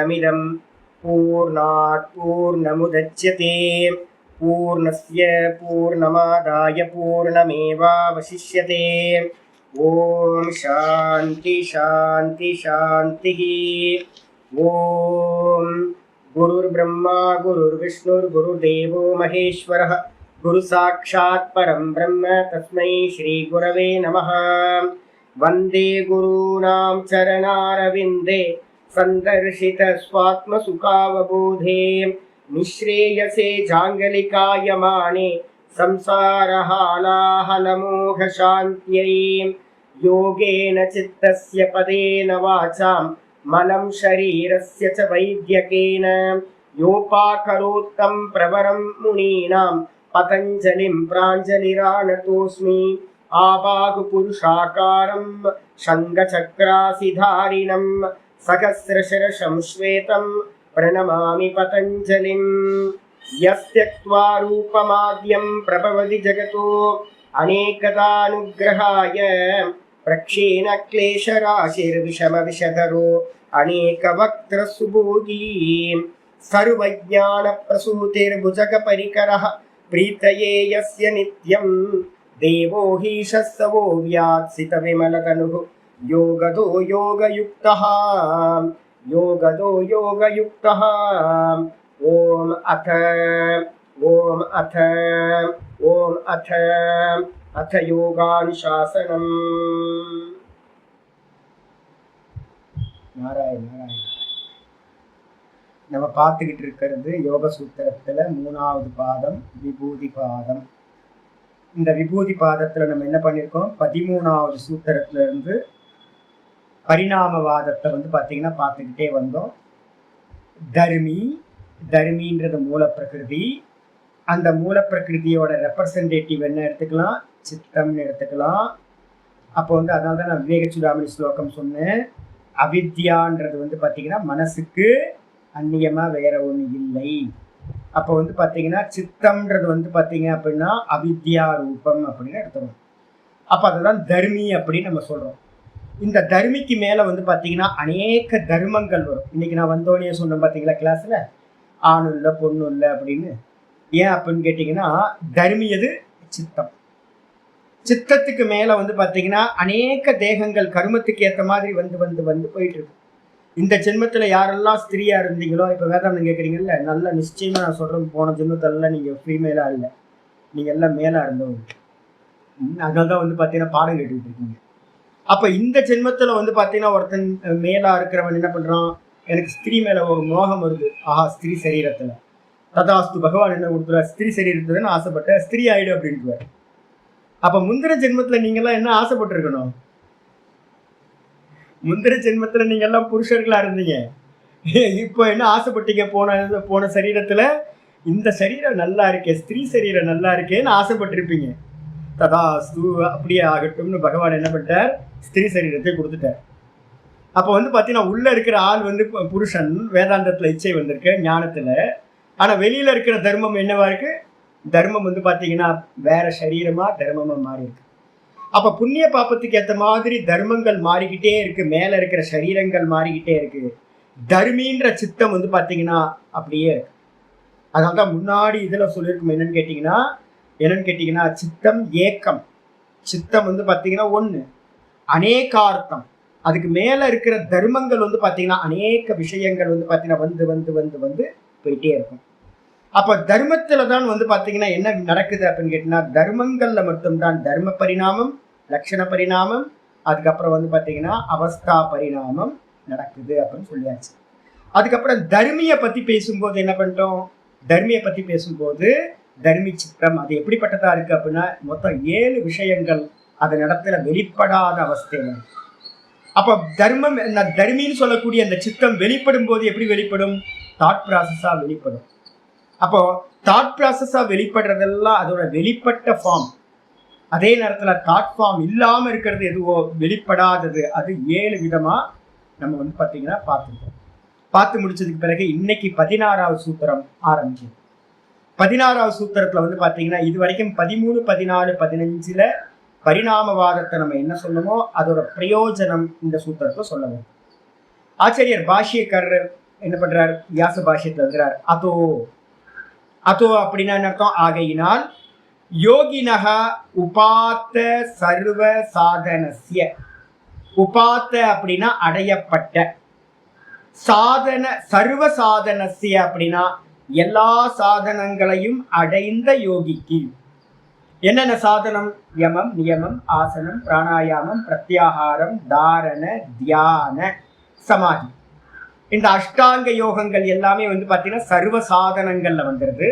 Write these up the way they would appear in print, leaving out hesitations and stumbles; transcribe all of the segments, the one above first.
पूर्णमिदं पूर्णात् पूर्णमुदच्यते पूर्णस्य पूर्णमादाय पूर्णमेवावशिष्यते। ओम शांति शांति शांति। ओम गुरुर्ब्रह्मा गुरुर्विष्णुर्गुरुर्देवो महेश्वरः गुरु साक्षात् परं ब्रह्म तस्मै श्री गुरवे नमः। वंदे गुरूणां चरणारविन्दे संदर्शित स्वात्मसुखावबोधे निःश्रेयसे जाङ्गलिकायमाने संसारहालाहलमोहशान्त्यै। योगेन चित्तस्य पदेन वाचां मनं शरीरस्य च वैद्यकेन योपाकरोत्तं प्रवरं मुनीनां पतञ्जलिं प्राञ्जलिरानतोऽस्मि। आबाहुपुरुषाकारं शङ्खचक्रासिधारिणं सहस्रशिरसं श्वेतं प्रणमामि पतञ्जलिं। यस्त्यक्त्वा रूपमाद्यं प्रभवति जगतो अनेकदानुग्रहाय प्रक्षीणक्लेशराशिर्विषमविषधरो अनेकवक्त्रसुभोगी सर्वज्ञानप्रसूतिर्भुजगपरिकरः प्रीतये यस्य नित्यं देवो हीशस्तवो व्यात्सितविमलतनुः योगदो योगयुक्तः योगदो योगयुक्तः। ओम अथ योगानुशासनम्। நாராயண நாராயண. நம்ம பார்த்துக்கிட்டு இருக்கிறது யோக சூத்திரத்துல 3வது பாதம் விபூதி பாதம். இந்த விபூதி பாதத்துல நம்ம என்ன பண்ணியிருக்கோம், 13வது சூத்திரத்துல இருந்து பரிணாமவாதத்தை பார்த்தீங்கன்னா பார்த்துக்கிட்டே வந்தோம். தர்மின்றது மூல பிரகிருதி. அந்த மூல பிரகிருதியோட ரெப்ரசன்டேட்டிவ் என்ன எடுத்துக்கலாம், சித்தம்னு எடுத்துக்கலாம். அப்போ அதனால தான் நான் விவேக சூடாமணி ஸ்லோகம் சொன்னேன். அவித்யான்றது பார்த்தீங்கன்னா மனசுக்கு அந்நியமா வேற ஒன்று இல்லை. அப்போ பார்த்தீங்கன்னா சித்தம்ன்றது பார்த்தீங்க அப்படின்னா அவித்யா ரூபம் அப்படின்னு எடுத்துக்கணும். அப்போ அதுதான் தர்மி அப்படின்னு நம்ம சொல்றோம். இந்த தர்மிக்கு மேல பார்த்தீங்கன்னா அநேக தர்மங்கள் வரும். இன்னைக்கு நான் வந்தோடனே சொன்னேன் பார்த்தீங்களா கிளாஸ்ல, ஆணு இல்லை பொண்ணு இல்லை அப்படின்னு. ஏன் அப்படின்னு கேட்டீங்கன்னா தர்மி எது, சித்தம். சித்தத்துக்கு மேல பார்த்தீங்கன்னா அநேக தேகங்கள் கர்மத்துக்கு ஏற்ற மாதிரி வந்து போயிட்டு இருக்கு. இந்த ஜென்மத்துல யாரெல்லாம் ஸ்திரீயா இருந்தீங்களோ, இப்ப வேதாந்தம் கேட்குறீங்கல்ல, நல்ல நிச்சயமா நான் சொல்றேன், போன ஜென்மத்திலலாம் நீங்க ஃபீமேலா இல்லை, நீங்க எல்லாம் மேலா இருந்தவங்க. அதனால்தான் பார்த்தீங்கன்னா பாடம் கேட்டுக்கிட்டு இருக்கீங்க. அப்ப இந்த ஜென்மத்துல பார்த்தீங்கன்னா ஒருத்தன் மேலா இருக்கிறவன் என்ன பண்றான், எனக்கு ஸ்திரீ மேல ஒரு மோகம் வருது, ஆஹா ஸ்திரீ சரீரத்துல ததாஸ்து பகவான் என்ன கொடுத்துருவார், ஸ்திரீ சரீரத்துலன்னு ஆசைப்பட்ட ஸ்திரீ ஆயிடு அப்படின்ட்டு. அப்ப முந்திர ஜென்மத்துல நீங்க எல்லாம் என்ன ஆசைப்பட்டு இருக்கணும், முந்திர ஜென்மத்துல நீங்க எல்லாம் புருஷர்களா இருந்தீங்க, இப்போ என்ன ஆசைப்பட்டீங்க, போன சரீரத்துல இந்த சரீரம் நல்லா இருக்கே, ஸ்திரீ சரீரம் நல்லா இருக்கேன்னு ஆசைப்பட்டிருப்பீங்க. ததாஸ்து அப்படியே ஆகட்டும்னு பகவான் என்ன பண்ணிட்டார், ஸ்திரீ சரீரத்தை கொடுத்துட்டார். அப்போ பார்த்தீங்கன்னா உள்ள இருக்கிற ஆள் புருஷன், வேதாந்தத்துல இச்சை வந்திருக்கு ஞானத்துல. ஆனா வெளியில இருக்கிற தர்மம் என்னவா இருக்கு, தர்மம் பார்த்தீங்கன்னா வேற சரீரமா தர்மமா மாறி இருக்கு. அப்ப புண்ணிய பாப்பத்துக்கு ஏற்ற மாதிரி தர்மங்கள் மாறிக்கிட்டே இருக்கு, மேல இருக்கிற சரீரங்கள் மாறிக்கிட்டே இருக்கு. தர்மின்ற சித்தம் பார்த்தீங்கன்னா அப்படியே இருக்கு. அதனால்தான் முன்னாடி இதுல சொல்லியிருக்கும் என்னன்னு கேட்டீங்கன்னா சித்தம் ஏக்கம். சித்தம் பார்த்தீங்கன்னா ஒண்ணு, அநேகார்த்தம். அதுக்கு மேல இருக்கிற தர்மங்கள் பார்த்தீங்கன்னா அநேக விஷயங்கள் பார்த்தீங்கன்னா வந்து போயிட்டே இருக்கும். அப்ப தர்மத்துல தான் பார்த்தீங்கன்னா என்ன நடக்குது அப்படின்னு கேட்டீங்கன்னா, தர்மங்கள்ல மட்டும்தான் தர்ம பரிணாமம், லட்சண பரிணாமம், அதுக்கப்புறம் பார்த்தீங்கன்னா அவஸ்தா பரிணாமம் நடக்குது அப்படின்னு சொல்லியாச்சு. அதுக்கப்புறம் தர்மியை பத்தி பேசும்போது என்ன பண்ணிட்டோம், தர்மியை பத்தி பேசும்போது தர்மி சித்தம் அது எப்படிப்பட்டதா இருக்கு அப்படின்னா, மொத்தம் 7 விஷயங்கள் அதன் இடத்துல வெளிப்படாத அவஸ்தையில. அப்ப தர்மின்னு சொல்லக்கூடிய அந்த சித்தம் வெளிப்படும் போது எப்படி வெளிப்படும், தாட் ப்ராசஸா வெளிப்படும். அப்போ தாட் ப்ராசஸா வெளிப்படுறதெல்லாம் அதோட வெளிப்பட்ட ஃபார்ம். அதே நேரத்துல தாட் ஃபார்ம் இல்லாம இருக்கிறது எதுவோ வெளிப்படாதது, அது 7 விதமா நம்ம பார்த்தீங்கன்னா பார்த்து முடிச்சதுக்கு பிறகு இன்னைக்கு 16வது சூத்திரம் ஆரம்பிக்கும். 16வது சூத்திரத்துல பார்த்தீங்கன்னா இது வரைக்கும் 13, 14, 15ல பரிணாமவாதத்தை நம்ம என்ன சொல்லணுமோ அதோட பிரயோஜனம் இந்த சூத்திரத்தை சொல்லணும். ஆச்சாரியர் பாஷ்யக்காரர் என்ன பண்றார், வியாச பாஷ்யத்தில் எழுதுறார். அதோ அதோ அப்படின்னா என்ன அர்த்தம், ஆகையினால் யோகினக உபாத்த சர்வ சாதனஸ்ய, உபாத்த அப்படின்னா அடையப்பட்ட, சாதன சர்வ சாதனஸ்ய அப்படின்னா எல்லா சாதனங்களையும் அடைந்த யோகிக்கு. என்னென்ன சாதனம், யமம் நியமம் ஆசனம் பிராணாயாமம் பிரத்யாகாரம் தாரண தியான சமாதி, இந்த அஷ்டாங்க யோகங்கள் எல்லாமே வந்து பார்த்தீங்கன்னா சர்வ சாதனங்கள்ல வந்துடுது.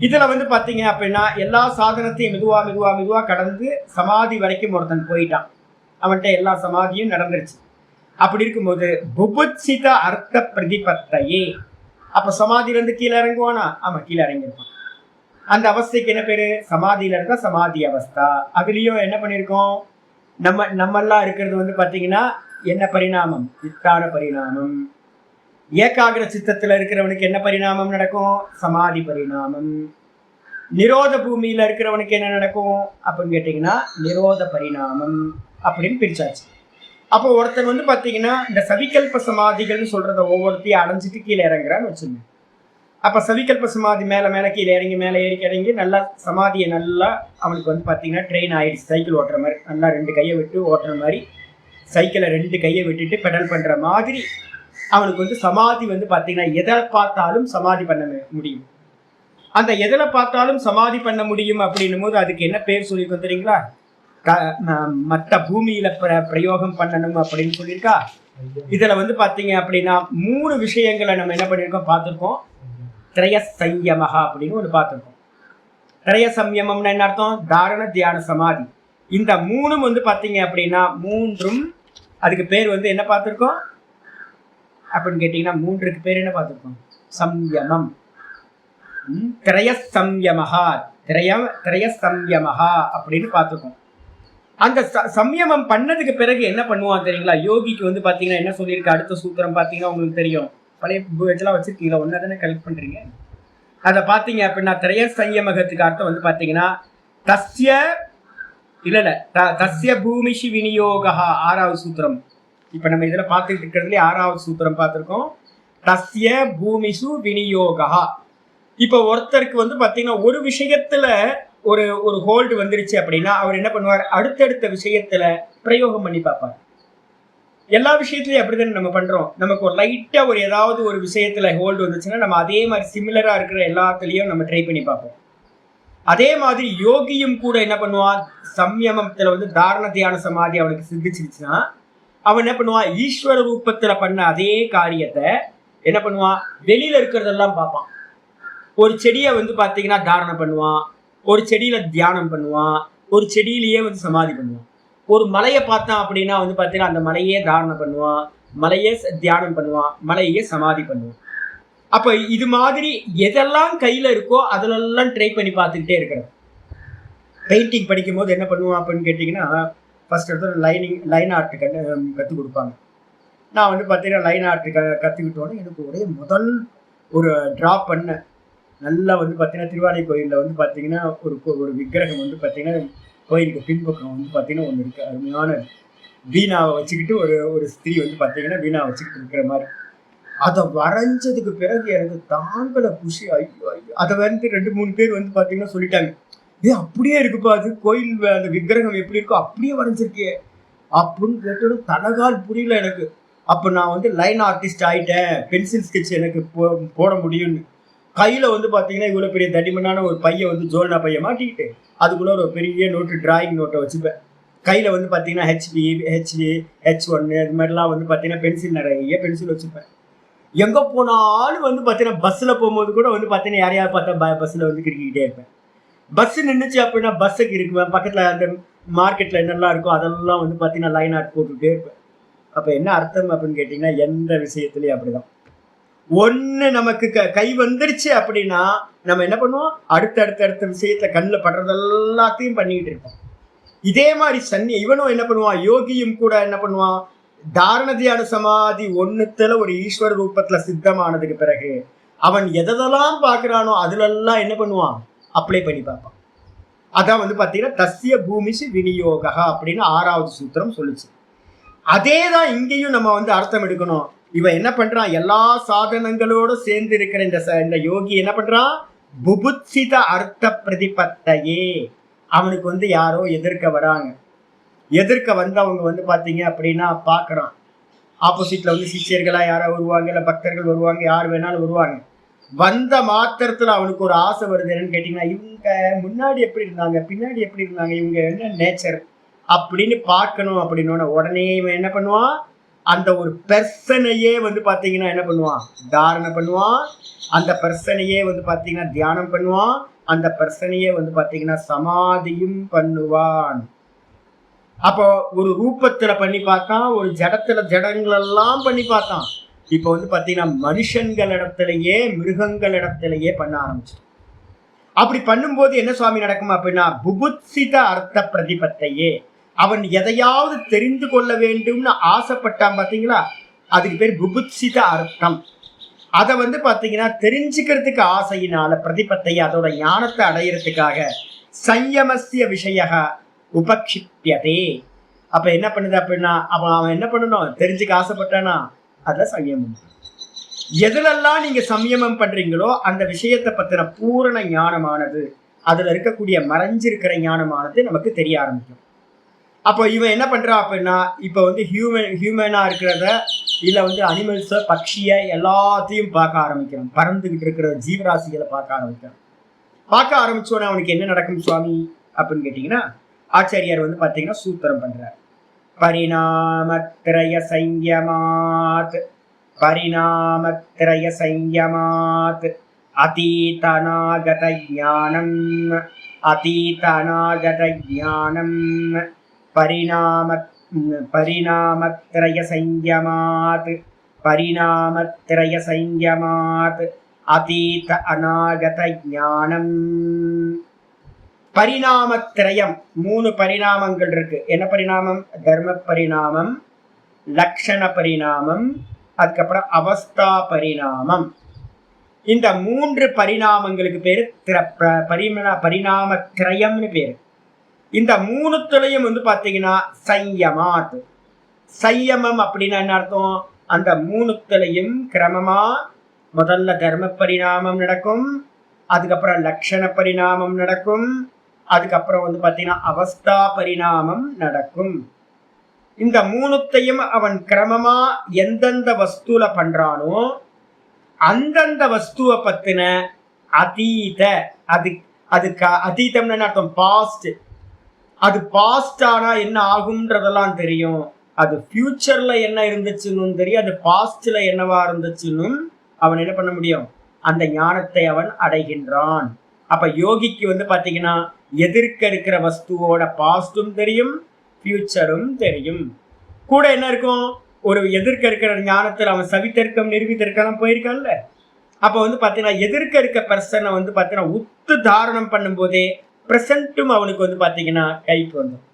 இதுல வந்து பார்த்தீங்க அப்படின்னா எல்லா சாதனத்தையும் மெதுவா மெதுவா மெதுவா கடந்து சமாதி வரைக்கும் ஒருத்தன் போயிட்டான், அவன்கிட்ட எல்லா சமாதியும் நடந்துருச்சு. அப்படி இருக்கும்போது புபுட்சித அர்த்த பிரதிபத்தையே, அப்ப சமாதியில இருந்து கீழே இறங்குவானா, ஆமா கீழே இறங்கியிருப்பான். அந்த அவஸ்தைக்கு என்ன பேரு, சமாதியில இருந்தா சமாதி அவஸ்தா. அதுலயும் என்ன பண்ணிருக்கோம், நம்மெல்லாம் இருக்கிறது வந்து பாத்தீங்கன்னா என்ன பரிணாமம், வித்தான பரிணாமம். ஏகாகிர சித்தத்துல இருக்கிறவனுக்கு என்ன பரிணாமம் நடக்கும், சமாதி பரிணாமம். நிரோத பூமியில இருக்கிறவனுக்கு என்ன நடக்கும் அப்படின்னு கேட்டீங்கன்னா நிரோத பரிணாமம் அப்படின்னு பிரிச்சாச்சு. அப்போ ஒருத்தன் வந்து பாத்தீங்கன்னா இந்த சவிகல்ப சமாதிகள்னு சொல்றத ஒவ்வொருத்தையும் அடைஞ்சிட்டு கீழே இறங்குறான்னு வச்சுங்க. அப்ப சவிகல்ப சமாதி மேல மேல கீழே இறங்கி மேலே ஏறி இறங்கி நல்லா சமாதியை நல்லா அவனுக்கு வந்து பாத்தீங்கன்னா ட்ரெயின் ஆயிடுச்சு, சைக்கிள் ஓட்டுற மாதிரி நல்லா 2 கையை விட்டு ஓட்டுற மாதிரி, சைக்கிளை 2 கையை விட்டுட்டு பெடல் பண்ற மாதிரி அவனுக்கு வந்து சமாதி வந்து பாத்தீங்கன்னா எதை பார்த்தாலும் சமாதி பண்ண முடியும். அந்த எதில் பார்த்தாலும் சமாதி பண்ண முடியும் அப்படின்னும் போது அதுக்கு என்ன பேர் சொல்லியிருக்கோம் தெரியுங்களா, மற்ற பூமியில பிரயோகம் பண்ணணும் அப்படின்னு சொல்லியிருக்கா. இதுல வந்து பாத்தீங்க அப்படின்னா 3 விஷயங்களை நம்ம என்ன பண்ணியிருக்கோம் பார்த்துருக்கோம். திரய சம்யமஹா அப்படின்னு ஒன்று பார்த்துருக்கோம். திரய சம்யமம்னு என்ன அர்த்தம், தாரண தியான சமாதி. இந்த 3ம் வந்து பாத்தீங்க அப்படின்னா 3ம் அதுக்கு பேர் வந்து என்ன பார்த்துருக்கோம் அப்படின்னு கேட்டீங்கன்னா 3க்கு பேர் என்ன பார்த்துருக்கோம், சம்யமம். திரய சம்யமஹா, திரய சம்யமஹா அப்படின்னு பார்த்துருக்கோம். அந்த சம்யமம் பண்ணதுக்கு பிறகு என்ன பண்ணுவான் தெரியுங்களா, யோகிக்கு வந்து பாத்தீங்கன்னா என்ன சொல்லியிருக்கு அடுத்த சூத்திரம் பாத்தீங்கன்னா உங்களுக்கு தெரியும், பழைய இதெல்லாம் வச்சிருக்கீங்களா, ஒன்னா தானே கலெக்ட் பண்றீங்க. அதை பாத்தீங்க அப்படின்னா திரய சம்யமகத்துக்கு அர்த்தம் வந்து பாத்தீங்கன்னா தஸ்ய இல்ல தஸ்ய பூமிஷி விநியோகா, 6வது சூத்திரம். இப்ப நம்ம இதுல பார்த்துட்டு இருக்கிறதுல 6வது சூத்திரம் பார்த்திருக்கோம், தஸ்ய பூமிஷு விநியோகா. இப்ப ஒருத்தருக்கு வந்து பாத்தீங்கன்னா ஒரு விஷயத்துல ஒரு ஒரு ஹோல்டு வந்துருச்சு அப்படின்னா அவர் என்ன பண்ணுவார், அடுத்தடுத்த விஷயத்துல பிரயோகம் பண்ணி பார்ப்பார். எல்லா விஷயத்துலயும் அப்படிதான் நம்ம பண்றோம். நமக்கு ஒரு லைட்டா ஒரு ஏதாவது ஒரு விஷயத்துல ஹோல்டு வந்துச்சுன்னா நம்ம அதே மாதிரி சிமிலரா இருக்கிற எல்லாத்துலயும் நம்ம ட்ரை பண்ணி பார்ப்போம். அதே மாதிரி யோகியும் கூட என்ன பண்ணுவான், சம்யமத்துல வந்து தாரண தியான சமாதி அவனுக்கு சித்திச்சிருச்சுன்னா அவன் என்ன பண்ணுவான், ஈஸ்வர ரூபத்துல பண்ண அதே காரியத்தை என்ன பண்ணுவான், வெளியில இருக்கிறதெல்லாம் பார்ப்பான். ஒரு செடியை வந்து பாத்தீங்கன்னா தாரணம் பண்ணுவான், ஒரு செடியில தியானம் பண்ணுவான், ஒரு செடியிலேயே வந்து சமாதி பண்ணுவான். ஒரு மலையை பார்த்தான் அப்படின்னா வந்து பாத்தீங்கன்னா அந்த மலையே தாரணம் பண்ணுவான், மலையே தியானம் பண்ணுவான், மலையே சமாதி பண்ணுவான். அப்ப இது மாதிரி எதெல்லாம் கையில இருக்கோ அதிலெல்லாம் ட்ரை பண்ணி பார்த்துக்கிட்டே இருக்கிறது. பெயிண்டிங் படிக்கும் போது என்ன பண்ணுவான் அப்படின்னு கேட்டீங்கன்னா ஃபர்ஸ்ட் எடுத்து லைன் ஆர்ட் கற்றுக் கொடுப்பாங்க. நான் வந்து பார்த்தீங்கன்னா லைன் ஆர்ட் கற்றுக்கிட்டோன்னே எனக்கு ஒரே முதல் ஒரு ட்ராப் பண்ணேன். நல்லா வந்து பார்த்தீங்கன்னா திருவானை கோயிலில் வந்து பார்த்தீங்கன்னா ஒரு விக்கிரகம் வந்து பார்த்தீங்கன்னா கோயிலுக்கு பின்பக்கம் வந்து பார்த்தீங்கன்னா ஒன்று இருக்குது, அருமையான வீணாவை வச்சுக்கிட்டு ஒரு ஸ்திரீ வந்து பார்த்தீங்கன்னா வீணாவை வச்சுக்கிட்டு இருக்கிற மாதிரி. அதை வரைஞ்சதுக்கு பிறகு எனக்கு தாங்கலை குஷி. ஐயோ ஐயோ, அதை வந்து 2-3 பேர் வந்து பார்த்தீங்கன்னா சொல்லிட்டாங்க, அப்படியே இருக்குப்பா, அது கோயில் அந்த விக்கிரகம் எப்படி இருக்கோ அப்படியே வரைஞ்சிருக்கே அப்படின்னு கேட்டோம். தலகால் புரியல எனக்கு. அப்போ நான் வந்து லைன் ஆர்டிஸ்ட் ஆகிட்டேன், பென்சில் ஸ்கெட்ச் எனக்கு போட முடியும்னு. கையில் வந்து பார்த்தீங்கன்னா இவ்வளோ பெரிய தடிமனான ஒரு பையை வந்து ஜோல்னா பையை மாட்டிக்கிட்டு அதுக்குள்ளே ஒரு பெரிய நோட்டு டிராயிங் நோட்டை வச்சுப்பேன். கையில் வந்து பார்த்தீங்கன்னா ஹெச்பி H1 இது மாதிரிலாம் வந்து பார்த்தீங்கன்னா பென்சில் நிறைய பென்சில் வச்சுப்பேன். எங்கே போனாலும் வந்து பார்த்தீங்கன்னா பஸ்ஸில் போகும்போது கூட வந்து பார்த்தீங்கன்னா யாரையாவது பார்த்தா பஸ்ஸில் வந்து கிரிக்கிட்டே இருப்பேன். பஸ் நின்றுச்சு அப்படின்னா பஸ்ஸுக்கு இருக்குவேன், பக்கத்தில் அந்த மார்க்கெட்டில் என்னெல்லாம் இருக்கோ அதெல்லாம் வந்து பார்த்தீங்கன்னா லைன் ஆர்ட் போட்டுகிட்டே இருப்பேன். அப்போ என்ன அர்த்தம் அப்படின்னு கேட்டிங்கன்னா எந்த விஷயத்துலையும் அப்படிதான். ஒன்று நமக்கு கை வந்துருச்சு அப்படின்னா நம்ம என்ன பண்ணுவோம், அடுத்த விஷயத்தை கண்ணில் படுறதெல்லாத்தையும் பண்ணிக்கிட்டு இருப்போம். இதே மாதிரி இவனும் என்ன பண்ணுவான், யோகியும் கூட என்ன பண்ணுவான், தாரண தியான சமாதி 1த்துல ஒரு ஈஸ்வர ரூபத்துல சித்தமானதுக்கு பிறகு அவன் எதெல்லாம் பார்க்கிறானோ அதுலெல்லாம் என்ன பண்ணுவான், அப்ளை பண்ணி பார்ப்பான். அதான் வந்து பார்த்தீங்கன்னா தஸ்ய பூமிஷு விநியோகா அப்படின்னு 6வது சூத்திரம் சொல்லுச்சு. அதே தான் இங்கேயும் நம்ம வந்து அர்த்தம் எடுக்கணும். இவன் என்ன பண்றான், எல்லா சாதனங்களோடு சேர்ந்து இருக்கிற இந்த யோகி என்ன பண்றான், புபுத்சித அர்த்த பிரதிபத்தையே. அவனுக்கு வந்து யாரோ எதிர்க்க வராங்க. எதிர்க்க வந்தவங்க வந்து பாத்தீங்க அப்படின்னா பாக்குறான், ஆப்போசிட்ல வந்து சிஷியர்களா யாரோ வருவாங்க, இல்ல பக்தர்கள் வருவாங்க, யார் வேணாலும் வருவாங்க. வந்த மாத்திரத்துல அவனுக்கு ஒரு ஆசை வருது. என்னன்னு கேட்டீங்கன்னா, இவங்க முன்னாடி எப்படி இருந்தாங்க, பின்னாடி எப்படி இருந்தாங்க, இவங்க என்ன நேச்சர் அப்படின்னு பார்க்கணும். அப்படின்னு உடனே இவன் என்ன பண்ணுவான், அந்த ஒரு பெர்சனையே வந்து பாத்தீங்கன்னா என்ன பண்ணுவான், தாரணை பண்ணுவான். அந்த பெர்சனையே வந்து பாத்தீங்கன்னா தியானம் பண்ணுவான். அந்த பெர்சனையே வந்து பாத்தீங்கன்னா சமாதியும் பண்ணுவான். அப்போ ஒரு ரூபத்துல பண்ணி பார்த்தான், ஒரு ஜடத்துல ஜடங்கள் எல்லாம் பண்ணி பார்த்தான். இப்ப வந்து பாத்தீங்கன்னா மனுஷங்களிடத்திலேயே மிருகங்களிடத்திலேயே பண்ண ஆரம்பிச்சு. அப்படி பண்ணும்போது என்ன சுவாமி நடக்கும் அப்படின்னா, புபுத்சித அர்த்த பிரதிபத்தையே. அவன் எதையாவது தெரிந்து கொள்ள வேண்டும்னு ஆசைப்பட்டான் பாத்தீங்களா, அதுக்கு பேர் புபுத்சித அர்த்தம். அதை வந்து பாத்தீங்கன்னா தெரிஞ்சுக்கிறதுக்கு ஆசையினால பிரதிபத்தையை, அதோட ஞானத்தை அடையிறதுக்காக சயமசிய விஷய உபக்ஷிப்பியதே. அப்ப என்ன பண்ணுது அப்படின்னா, அவன் என்ன பண்ணணும், தெரிஞ்சுக்க ஆசைப்பட்டானா அதுல சம்யமம். எதுலெல்லாம் நீங்க சம்யமம் பண்றீங்களோ அந்த விஷயத்தை பத்தின பூரண ஞானமானது, அதுல இருக்கக்கூடிய மறைஞ்சிருக்கிற ஞானமானது நமக்கு தெரிய ஆரம்பிக்கும். அப்போ இவன் என்ன பண்றான் அப்படின்னா, இப்ப வந்து ஹியூமனா இருக்கிறத இல்ல வந்து அனிமல்ஸ பட்சிய எல்லாத்தையும் பார்க்க ஆரம்பிக்கிறான். பறந்துகிட்டு இருக்கிற ஜீவராசிகளை பார்க்க ஆரம்பிக்கிறான். பார்க்க ஆரம்பிச்சோன்னா அவனுக்கு என்ன நடக்கும் சுவாமி அப்படின்னு கேட்டீங்கன்னா, ஆச்சாரியார் வந்து பாத்தீங்கன்னா சூத்திரம் பண்றார். பரிணாமத்ரய சம்யமாத், பரிணாமத்ரய சம்யமாத் அதீதநாகத ஞானம், அதீதநாகத ஞானம் பரிணாமத்ரய சம்யமாத், பரிணாமத்ரய சம்யமாத் அதீத அநாகத ஞானம். பரிணாமத்திரயம், 3 பரிணாமங்கள் இருக்கு. என்ன பரிணாமம், தர்ம பரிணாமம், லக்ஷண பரிணாமம், அதுக்கப்புறம் அவஸ்தா பரிணாமம். இந்த 3 பரிணாமங்களுக்கு பேரு பரிணாமத்திரயம்னு பேரு. இந்த 3த்துலயும் வந்து பாத்தீங்கன்னா சையமாத். சையமம் அப்படின்னா என்ன அர்த்தம், அந்த 3த்துலயும் கிரமமா முதல்ல தர்ம பரிணாமம் நடக்கும், அதுக்கப்புறம் லக்ஷண பரிணாமம் நடக்கும், அதுக்கப்புறம் வந்து பாத்தீங்கன்னா அவஸ்தா பரிணாமம் நடக்கும். இந்த 3த்தையும் அவன் கிரமமா எந்தெந்த வஸ்துல பண்றானோ அந்தந்த வஸ்துவை பத்தின அதீத, அதுக்கு அதீதம்னு அர்த்தம் பாஸ்ட். அது பாஸ்ட் ஆனா என்ன ஆகும்ன்றதெல்லாம் தெரியும், அது ஃபியூச்சர்ல என்ன இருந்துச்சுன்னு தெரியும், அது பாஸ்ட்ல என்னவா இருந்துச்சுன்னு அவன் என்ன பண்ண முடியும், அந்த ஞானத்தை அவன் அடைகின்றான். அப்ப யோகிக்கு வந்து பாத்தீங்கன்னா எதிர்க்க இருக்கிற வஸ்துவோட பாஸ்டும் தெரியும், ஃபியூச்சரும் தெரியும். கூட என்ன இருக்கும், ஒரு எதிர்க்க இருக்கிற ஞானத்துல அவன் சவித்தர்க்கம் நிரூபித்தர்க்கம் போயிருக்கான்ல. அப்ப வந்து பாத்தீங்கன்னா எதிர்க்க இருக்க பர்சனை வந்து பாத்தீங்கன்னா உத்து தாரணம் பண்ணும் போதே பிரசன்ட்டும் அவனுக்கு வந்து பாத்தீங்கன்னா கைக்கு வந்துடும்.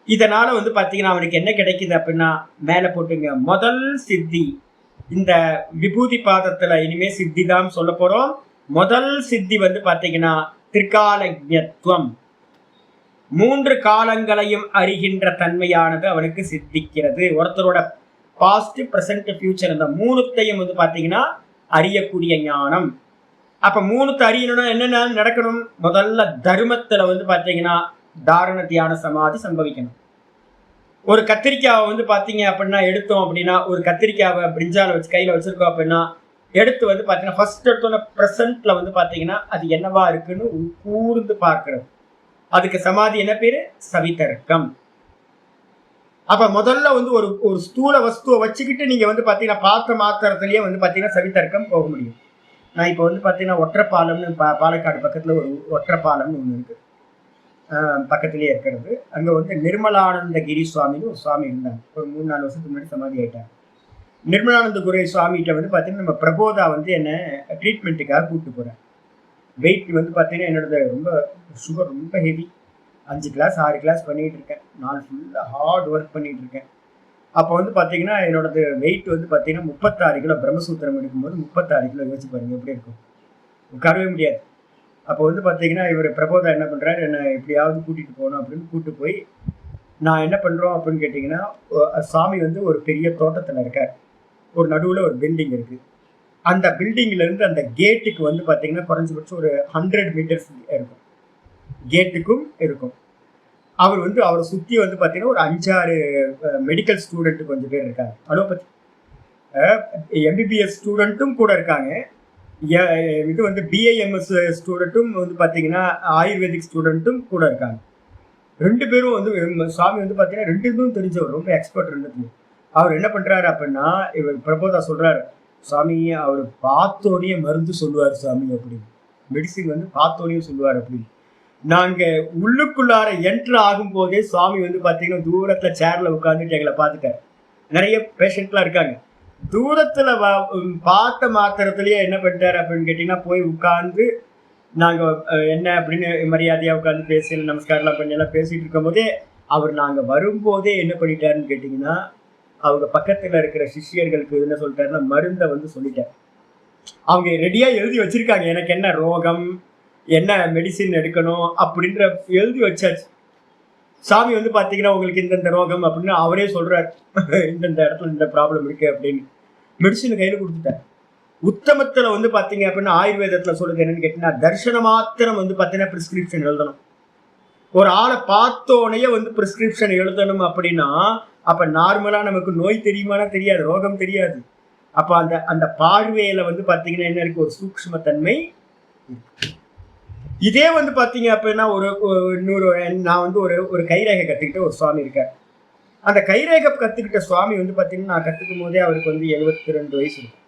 இதனால வந்து பாத்தீங்கன்னா அவனுக்கு என்ன கிடைக்குது அப்படின்னா, மேல போட்டுங்க முதல் சித்தி. இந்த விபூதி பாதத்துல இனிமே சித்தி தான் சொல்ல போறோம். முதல் சித்தி வந்து பாத்தீங்கன்னா திரிகாலஜ்ஞத்துவம், 3 காலங்களையும் அறிகின்ற தன்மையானது அவனுக்கு சித்திக்கிறது. ஒருத்தரோட பாஸ்ட், பிரசன்ட், ஃபியூச்சர் இந்த 3த்தையும் வந்து பாத்தீங்கன்னா அறியக்கூடிய ஞானம். அப்ப 3த்தை அறியணும்னா என்னென்ன நடக்கணும், முதல்ல தர்மத்துல வந்து பாத்தீங்கன்னா தாரண தியான சமாதி சம்பவிக்கணும். ஒரு கத்திரிக்காவை வந்து பாத்தீங்க அப்படின்னா எடுத்தோம் அப்படின்னா, ஒரு கத்திரிக்காவை பிரிஞ்சால வச்சு கையில வச்சிருக்கோம் அப்படின்னா எடுத்து வந்து பாத்தீங்கன்னா ஃபர்ஸ்ட் எடுத்தோன்னா பிரசன்ட்ல வந்து பாத்தீங்கன்னா அது என்னவா இருக்குன்னு கூர்ந்து பார்க்கிறது. அதுக்கு சமாதி என்ன பேரு, சவிதர்க்கம். அப்ப முதல்ல வந்து ஒரு ஸ்தூல வஸ்துவை வச்சுக்கிட்டு நீங்க வந்து பாத்தீங்கன்னா பார்த்த மாத்திரத்திலேயே வந்து பாத்தீங்கன்னா சவிதர்க்கம் போக முடியும். நான் இப்போ வந்து பாத்தீங்கன்னா ஒற்றப்பாலம்னு பாலக்காடு பக்கத்துல ஒரு ஒற்றப்பாலம்னு ஒண்ணு இருக்கு, பக்கத்திலேயே இருக்கிறது. அங்க வந்து நிர்மலானந்த கிரி சுவாமின்னு ஒரு சுவாமி இருந்தாங்க. ஒரு 3-4 வருஷத்துக்கு முன்னாடி சமாதி ஆயிட்டாங்க. நிர்மலானந்த குரு சுவாமிகிட்ட வந்து பாத்தீங்கன்னா நம்ம பிரபோதா வந்து என்ன ட்ரீட்மெண்ட்டுக்காக கூப்பிட்டு போறேன். வெயிட் வந்து பாத்தீங்கன்னா என்னோட ரொம்ப சுகர் ரொம்ப ஹெவி, 5 கிளாஸ் 6 கிளாஸ் பண்ணிட்டு இருக்கேன். நாள் ஃபுல்லாக ஹார்ட் ஒர்க் பண்ணிட்டு இருக்கேன். அப்போ வந்து பார்த்தீங்கன்னா என்னோடது வெயிட் வந்து பார்த்தீங்கன்னா 36 கிலோ. பிரம்மசூத்திரம் எடுக்கும்போது 36 கிலோ. யோசிச்சு பாருங்க எப்படி இருக்கும், உட்காரவே முடியாது. அப்போ வந்து பார்த்தீங்கன்னா இவர் பிரபோதா என்ன பண்ணுறாரு, என்னை எப்படியாவது கூட்டிகிட்டு போகணும் அப்படின்னு கூப்பிட்டு போய் நான் என்ன பண்ணுறோம் அப்படின்னு கேட்டிங்கன்னா, சாமி வந்து ஒரு பெரிய தோட்டத்தில் இருக்கார். ஒரு நடுவில் ஒரு பில்டிங் இருக்கு. அந்த பில்டிங்ல இருந்து அந்த கேட்டுக்கு வந்து பார்த்தீங்கன்னா குறைஞ்சபட்சம் ஒரு 100 மீட்டர்ஸ் இருக்கும், கேட்டுக்கும் இருக்கும். அவர் வந்து அவரை சுற்றி வந்து பார்த்தீங்கன்னா ஒரு 5-6 மெடிக்கல் ஸ்டூடெண்ட் கொஞ்சம் பேர் இருக்காங்க, அலோபதி எம்பிபிஎஸ் ஸ்டூடெண்ட்டும் கூட இருக்காங்க. இது வந்து பிஐஎம்எஸ் ஸ்டூடெண்ட்டும் வந்து பார்த்தீங்கன்னா ஆயுர்வேதிக் ஸ்டூடெண்ட்டும் கூட இருக்காங்க. 2 பேரும் வந்து சுவாமி வந்து பார்த்தீங்கன்னா 2 பேரும் தெரிஞ்சவர், ரொம்ப எக்ஸ்பர்ட் 2. அவர் என்ன பண்றாரு அப்படின்னா, இவர் பிரபோதா சொல்றாரு, சுவாமி அவர் பார்த்தோன்னே மருந்து சொல்லுவார் சுவாமி அப்படின்னு, மெடிசின் வந்து பார்த்தோன்னே சொல்லுவார் அப்படின்னு. நாங்க உள்ளுக்குள்ளார என்ட்ரு ஆகும் போதே சுவாமி வந்து பார்த்தீங்கன்னா தூரத்துல சேர்ல உட்காந்துட்டு எங்களை பார்த்துட்டார். நிறைய பேஷண்ட்லாம் இருக்காங்க. தூரத்துல பார்த்த மாத்திரத்திலேயே என்ன பண்ணிட்டாரு அப்படின்னு கேட்டீங்கன்னா, போய் உட்கார்ந்து நாங்க என்ன அப்படின்னு மரியாதையா உட்காந்து பேசி நமஸ்காரம்லாம் பண்ணி எல்லாம் பேசிட்டு இருக்கும் போதே அவர் நாங்க வரும்போதே என்ன பண்ணிட்டாருன்னு கேட்டீங்கன்னா, அவங்க பக்கத்துல இருக்கிற சிஷியர்களுக்கு என்ன சொல்லிட்டாருன்னா, மருந்தை வந்து சொல்லிட்டார். அவங்க ரெடியா எழுதி வச்சிருக்காங்க, எனக்கு என்ன ரோகம், என்ன மெடிசின் எடுக்கணும் அப்படின்ற எழுதி வச்சாச்சு. சாமி வந்து பாத்தீங்கன்னா உங்களுக்கு இந்தந்த ரோகம் அப்படின்னு அவரே சொல்றாரு, இந்தந்த இடத்துல இந்த ப்ராப்ளம் இருக்கு அப்படின்னு மெடிசின் கையில கொடுத்துட்டார். உத்தமத்துல வந்து பாத்தீங்க அப்படின்னா ஆயுர்வேதத்துல சொல்லுது என்னன்னு கேட்டீங்கன்னா, தர்சன மாத்திரம் வந்து பாத்தீங்கன்னா பிரிஸ்கிரிப்ஷன் எழுதணும். ஒரு ஆளை பார்த்தோனையே வந்து பிரிஸ்கிரிப்ஷன் எழுதணும் அப்படின்னா, அப்ப நார்மலா நமக்கு நோய் தெரியுமானா தெரியாது, ரோகம் தெரியாது. அப்ப அந்த அந்த பார்வையில வந்து பாத்தீங்கன்னா என்ன இருக்கு, ஒரு சூக்ஷ்மத்தன்மை. இதே வந்து பாத்தீங்க அப்படின்னா ஒரு இன்னொரு நான் வந்து ஒரு கைரேகை கத்துக்கிட்ட ஒரு சுவாமி இருக்கார். அந்த கைரேகை கத்துக்கிட்ட சுவாமி வந்து பாத்தீங்கன்னா நான் கத்துக்கும் போதே அவருக்கு வந்து 72 வயசு இருக்கும்.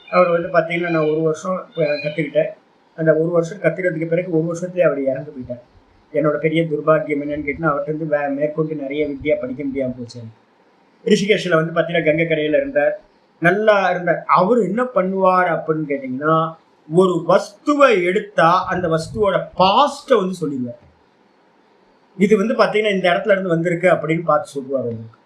அவர் வந்து பாத்தீங்கன்னா நான் 1 வருஷம் கத்துக்கிட்டேன். அந்த 1 வருஷம் கத்துக்கிறதுக்கு பிறகு 1 வருஷத்துலேயே அவர் இறந்து போயிட்டார். என்னோட பெரிய துர்பாகியம் என்னன்னு கேட்டீங்கன்னா, அவர்கிட்ட வந்து மேற்கொண்டு நிறைய வித்தியா படிக்க முடியாமல் போச்சு. ரிஷிகேஷில் வந்து பார்த்தீங்கன்னா கங்கை கரையில் இருந்தார், நல்லா இருந்தார். அவர் என்ன பண்ணுவார் அப்படின்னு கேட்டிங்கன்னா, ஒரு வஸ்துவை எடுத்தா அந்த வஸ்துவோட பாஸ்ட்டை வந்து சொல்லிடுவார். இது வந்து பார்த்தீங்கன்னா இந்த இடத்துல இருந்து வந்திருக்கு அப்படின்னு பார்த்து சொல்லுவார். அவங்களுக்கு